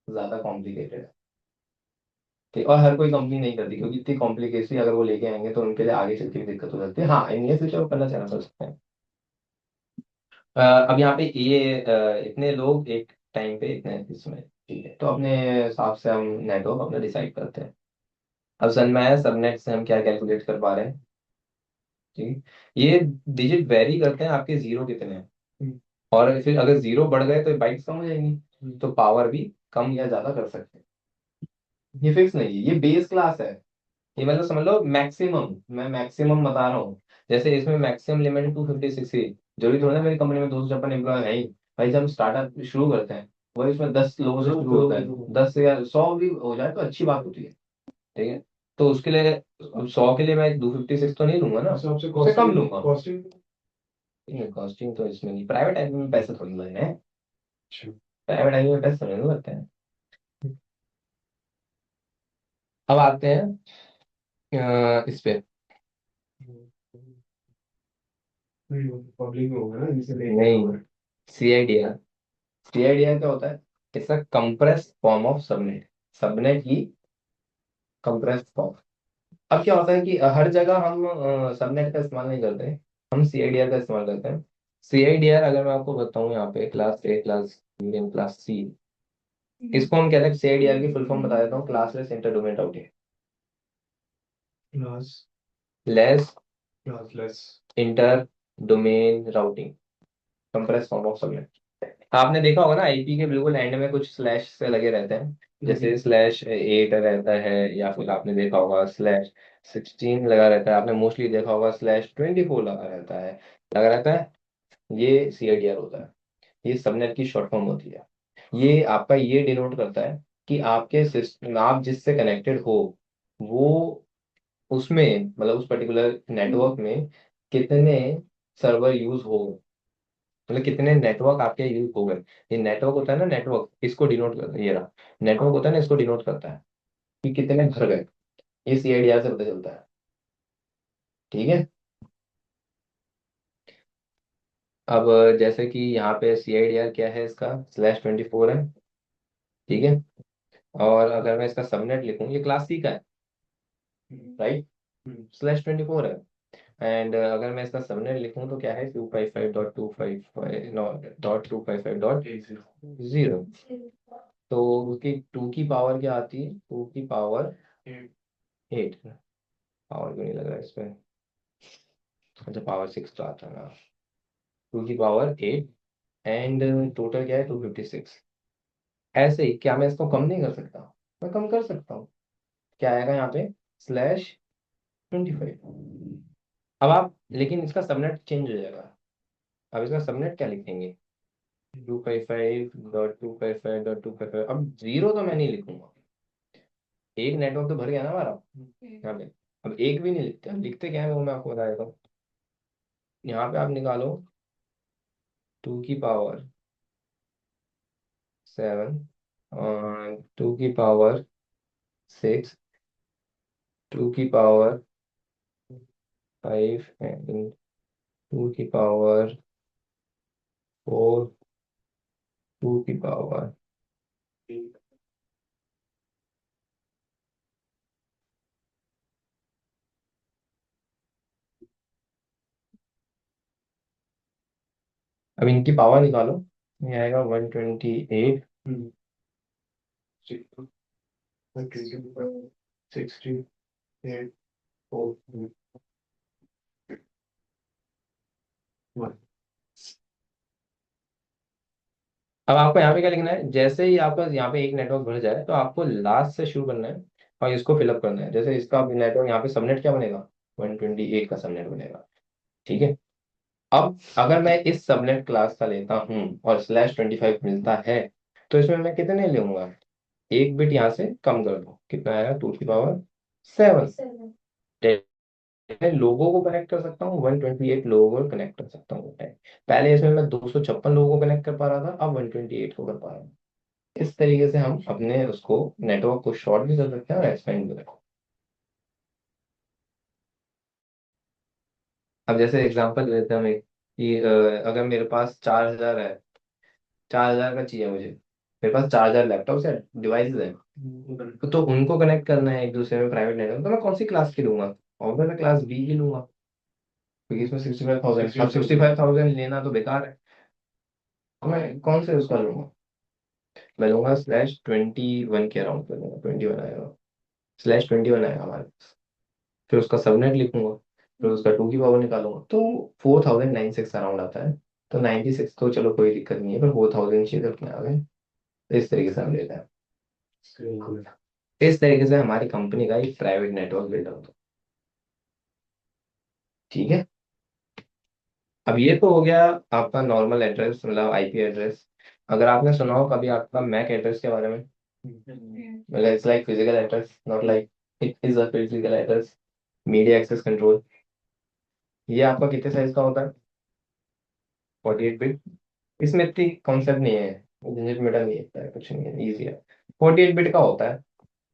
ज्यादा कॉम्प्लिकेटेड है। ठीक, और हर कोई कंपनी नहीं करती, क्योंकि इतनी कॉम्प्लिकेसी अगर वो लेके आएंगे तो उनके लिए आगे चल के भी दिक्कत हो सकती है। हाँ, इन फ्यूचर वो करना चाहना कर सकते हैं। अब यहाँ पे ये इतने लोग एक टाइम पे इतने इसमें, ठीक है, तो अपने हिसाब से हम नेटवर्क अपना डिसाइड करते हैं। अब सन में है सबनेट से हम क्या कैलकुलेट कर पा रहे हैं, ठीक है, ये डिजिट वेरी करते हैं आपके जीरो कितने हैं, हम्म, और फिर अगर जीरो बढ़ गए तो बाइट्स कम हो जाएंगी, हम्म, तो पावर भी कम या ज्यादा कर सकते हैं। ये फिक्स नहीं है, ये बेस क्लास है। ये मतलब समझ लो मैक्सिमम, मैं मैक्सिमम बता रहा हूँ। जैसे इसमें मैक्सिमम लिमिट 256 थी, जरूरी थोड़ा ना मेरी कंपनी में 256 एम्प्लॉय है ही। भाई जब हम स्टार्टअप शुरू करते हैं, वही उसमें 10 लोगों से शुरू होता है, 10 या 100 भी हो जाए तो अच्छी बात होती है, ठीक है। तो उसके लिए, अब 100 के लिए मैं 256 तो नहीं लूंगा ना, उस हिसाब से उससे कम कॉस्टिंग लूंगा। कॉस्टिंग। कॉस्टिंग तो इसमें नहीं, प्राइवेट आईपी में पैसे थोड़ी लगने हैं, अच्छा। प्राइवेट आईपी में पैसे थोड़ी लगते हैं। अब आते हैं इस पे। पब्लिक में होगा ना जिसे देखना नहीं, होगा। सीआईडीआर। सीआईडीआर क्या होता है? It's a compressed form of subnet, subnet की कंप्रेस्ड फॉर्म। अब क्या होता है कि हर जगह हम सबनेट का इस्तेमाल नहीं करते, हम सीआईडीआर का इस्तेमाल करते हैं। सीआईडीआर अगर मैं आपको बताऊं, यहाँ पे class A, class medium, class C, इसको हम कहते हैं, सीआईडीआर की फुल फॉर्म बता देता हूँ, classless inter domain routing. Class less classless. Inter domain routing, compressed form of subnet. आपने देखा होगा ना, आईपी के बिल्कुल एंड में कुछ स्लैश से लगे रहते हैं, जैसे /8 रहता है, या फिर आपने देखा होगा /16 लगा रहता है, आपने मोस्टली देखा होगा /24 लगा रहता है, लगा रहता है। ये सीआईडीआर होता है, ये सबनेट की शॉर्ट फॉर्म होती है। ये आपका ये डिनोट करता है कि आपके सिस्टम, आप जिससे कनेक्टेड हो, वो उसमें मतलब उस पर्टिकुलर नेटवर्क में कितने सर्वर यूज हो, मतलब कितने नेटवर्क आपके यूज हो गए। ये नेटवर्क होता है ना, नेटवर्क इसको डिनोट करता है, ये रहा नेटवर्क होता है ना, इसको डिनोट करता है कि कितने भर गए। ये सीआईडीआर से पता चलता है, ठीक है। अब जैसे कि यहाँ पे सीआईडीआर क्या है, इसका /24 है, ठीक है। और अगर मैं इसका सबनेट लिखूं, ये क्लास सी का है, राइट, /24 है। एंड अगर मैं इसका सबनेट लिखूं तो क्या है, 255.255.255.0। तो उसकी टू की पावर क्या आती है, 2 की पावर 8। पावर क्यों नहीं लग रहा है इस पे, अच्छा पावर 6 तो आता है ना। 2 की पावर 8, एंड टोटल क्या है, 256। ऐसे ही क्या मैं इसको कम नहीं कर सकता? मैं कम कर सकता हूँ। क्या आएगा यहाँ पे, /25। अब आप लेकिन इसका सबनेट चेंज हो जाएगा। अब इसका सबनेट क्या लिखेंगे, 255.255.255। अब जीरो तो मैं नहीं लिखूंगा, एक नेटवर्क तो भर गया ना हमारा यहाँ पे। अब एक भी नहीं लिखते, अब लिखते क्या है वो मैं आपको बता देता हूँ। यहाँ पे आप निकालो 2 की पावर 7, और 2 की पावर 6, 2 की पावर 5, एंड 2 की पावर 4, 2 की पावर। अब इनकी पावर निकालो, ये आएगा 128। 68 अब आपको यहाँ पे क्या लिखना है, जैसे ही आपका यहाँ पे एक नेटवर्क भर जाए तो आपको लास्ट से शुरू करना है और इसको फिलअप करना है। जैसे इसका नेटवर्क यहाँ पे सबनेट क्या बनेगा, 128 का सबनेट बनेगा, ठीक है। अब अगर मैं इस सबनेट क्लास का लेता हूँ और /25 मिलता है, तो इसमें मैं कितने लूंगा, एक बिट यहाँ से कम कर दो, कितना आएगा, 2 की पावर 7। 7। मैं लोगों को कनेक्ट कर सकता हूँ, 128 लोगों को कनेक्ट कर सकता हूँ। पहले इसमें मैं 256 लोगों को कनेक्ट कर पा रहा था, अब 128 को कर पा रहा हूँ। इस तरीके से हम अपने उसको नेटवर्क को शॉर्ट भी कर सकते हैं और एक्सपेंड भी कर सकते हैं। अब जैसे एग्जांपल लेते हैं हम एक, कि अगर मेरे पास 4000 है, 4000 का चाहिए मुझे, मेरे पास 4000 लैपटॉप है, डिवाइसेस है, तो उनको कनेक्ट करना है एक दूसरे में प्राइवेट नेटवर्क, तो मैं कौन सी क्लास की लूंगा, और मैं क्लास बी की लूंगा, क्योंकि इसमें 65,000, अब 65,000 लेना तो बेकार है। तो मैं कौन से उसका लूंगा, मैं लूंगा /21 के अराउंड कर लूंगा, 21 आएगा, /21 आएगा हमारे पास। फिर उसका सबनेट लिखूंगा, फिर उसका 2 की पावर निकालूंगा, तो 4096 अराउंड आता है। तो 96 तो चलो कोई दिक्कत नहीं है, पर 4000 चाहिए अपने आगे। तो इस तरीके से हम लेते हैं। इस तरीके से हमारी कंपनी का एक प्राइवेट नेटवर्क बिल्ड होता है। ठीक है, अब ये तो हो गया आपका नॉर्मल एड्रेस, मतलब आईपी एड्रेस। अगर आपने सुना हो कभी आपका मैक एड्रेस के बारे में, मतलब it's like physical address, not like it is a physical address, media access control. ये आपका कितने साइज का होता है? 48 बिट। इसमें इतनी कॉन्सेप्ट नहीं है, झंझट मिटा नहीं है, कुछ नहीं है, ईजी है। 48 बिट का होता है,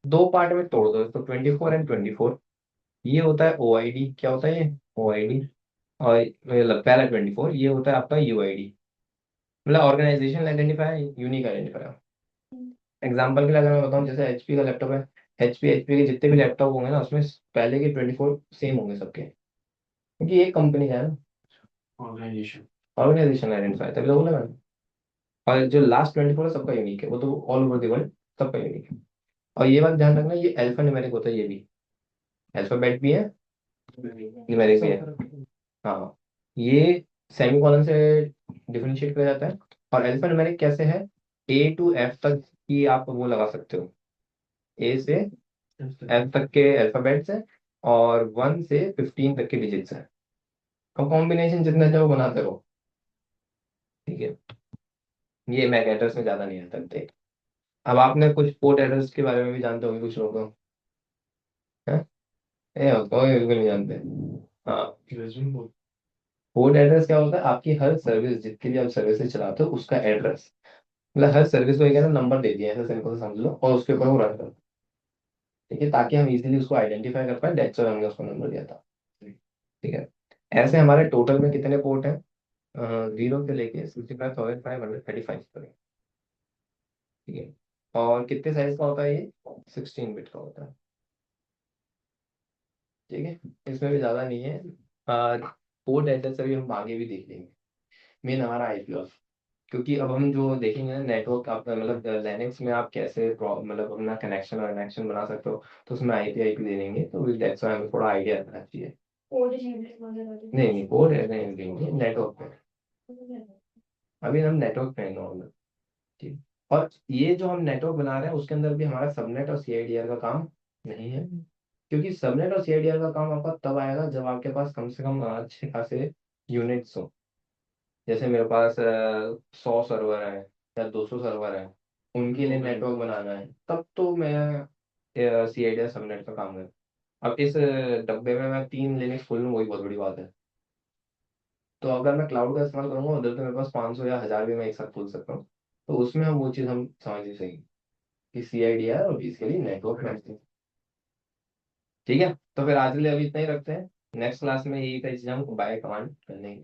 दो पार्ट में तोड़ दो इसको, 24 and 24। ये होता है OID, क्या होता है ये? OID। और मतलब पहला 24 ये होता है आपका UID, मतलब organization identifier, unique identifier. Example के लिए अगर मैं बताऊं, जैसे HP का लैपटॉप है, HP के जितने भी लैपटॉप होंगे ना, उसमें पहले के 24 सेम होंगे सबके, क्योंकि एक कंपनी का है ना, ऑर्गेनाइजेशन। ऑर्गेनाइजेशन आइडेंटिफायर, तभी तो बोला मैंने। और जो लास्ट 24 है सबका यूनिक है, वो तो ऑल ओवर द वर्ल्ड सबका यूनिक है। और ये बात ध्यान रखना, ये अल्फा न्यूमेरिक होता है, ये भी अल्फाबेट भी है, न्यूमेरिक भी है। हाँ, ये सेमीकोलन से डिफरेंशिएट किया जाता है। और अल्फा न्यूमेरिक कैसे है? A to F तक की आप वो लगा सकते हो, A से F तक के अल्फाबेट्स हैं, और 1 से 15 तक के डिजिट्स हैं। और कॉम्बिनेशन जितना चाहो बनाते रहो। ठीक है, ये मैक एड्रेस में ज्यादा नहीं आता थे। अब आपने कुछ पोर्ट एड्रेस के बारे में भी जानते होंगे कुछ लोग तो, हैं? कोई बिल्कुल नहीं जानते। हाँ, पोर्ट एड्रेस क्या होता है? आपकी हर सर्विस, जितनी भी आप सर्विसेज चलाते हो, उसका एड्रेस, मतलब हर सर्विस को एक है ना नंबर दे दिया है, ऐसा सिंपल से समझ लो, और उसके ऊपर वो रन करता है। ठीक है, ताकि हम इजीली उसको आइडेंटिफाई कर पाए, दैट्स व्हाई हमने उसको नंबर दिया था। ठीक है, ऐसे हमारे टोटल में कितने पोर्ट हैं? 0 से लेके 65,535 तक है। ठीक है, और कितने साइज का होता है ये? 16 बिट का होता है। ठीक है, इसमें भी ज़्यादा नहीं है। पोर्ट एड्रेस अभी हम आगे भी देख लेंगे। मेन हमारा आईपी, क्योंकि अब हम जो देखेंगे ना नेटवर्क, आप मतलब लिनक्स में आप कैसे मतलब अपना कनेक्शन बना सकते हो, तो उसमें आईपी दे देंगे, तो दैट्स व्हाई हमें थोड़ा आइडिया रहना चाहिए। कोड जनरेट वगैरह भी नहीं नहीं, कोड नहीं देंगे, नेटवर्क पे। अभी हम नेटवर्क पे नॉर्मल। ठीक, और ये जो हम नेटवर्क बना रहे हैं उसके अंदर भी हमारा सबनेट और CIDR का काम नहीं है, क्योंकि सबनेट और CIDR का काम आपका तब आएगा जब आपके पास कम से कम अच्छे खासे यूनिट्स हो। जैसे मेरे पास 100 सर्वर है या 200 सर्वर है, उनके लिए नेटवर्क बनाना है, तब तो मैं CIDR सबनेट का काम है। अब इस डब्बे में मैं 3 लिनक्स खोल लूँ, वही बहुत बड़ी बात है। तो अगर मैं क्लाउड का इस्तेमाल करूंगा उधर, तो मेरे पास 500 या 1000 भी मैं एक साथ खोल सकता हूँ। तो उसमें हम वो चीज़ हम समझ ही सही, कि CIDR और बेसिकली नेटवर्क मैनेजमेंट। ठीक है, तो फिर आज के लिए अभी इतना ही रखते हैं। नेक्स्ट क्लास में यही सारी चीज़ें हम बाय कमांड करने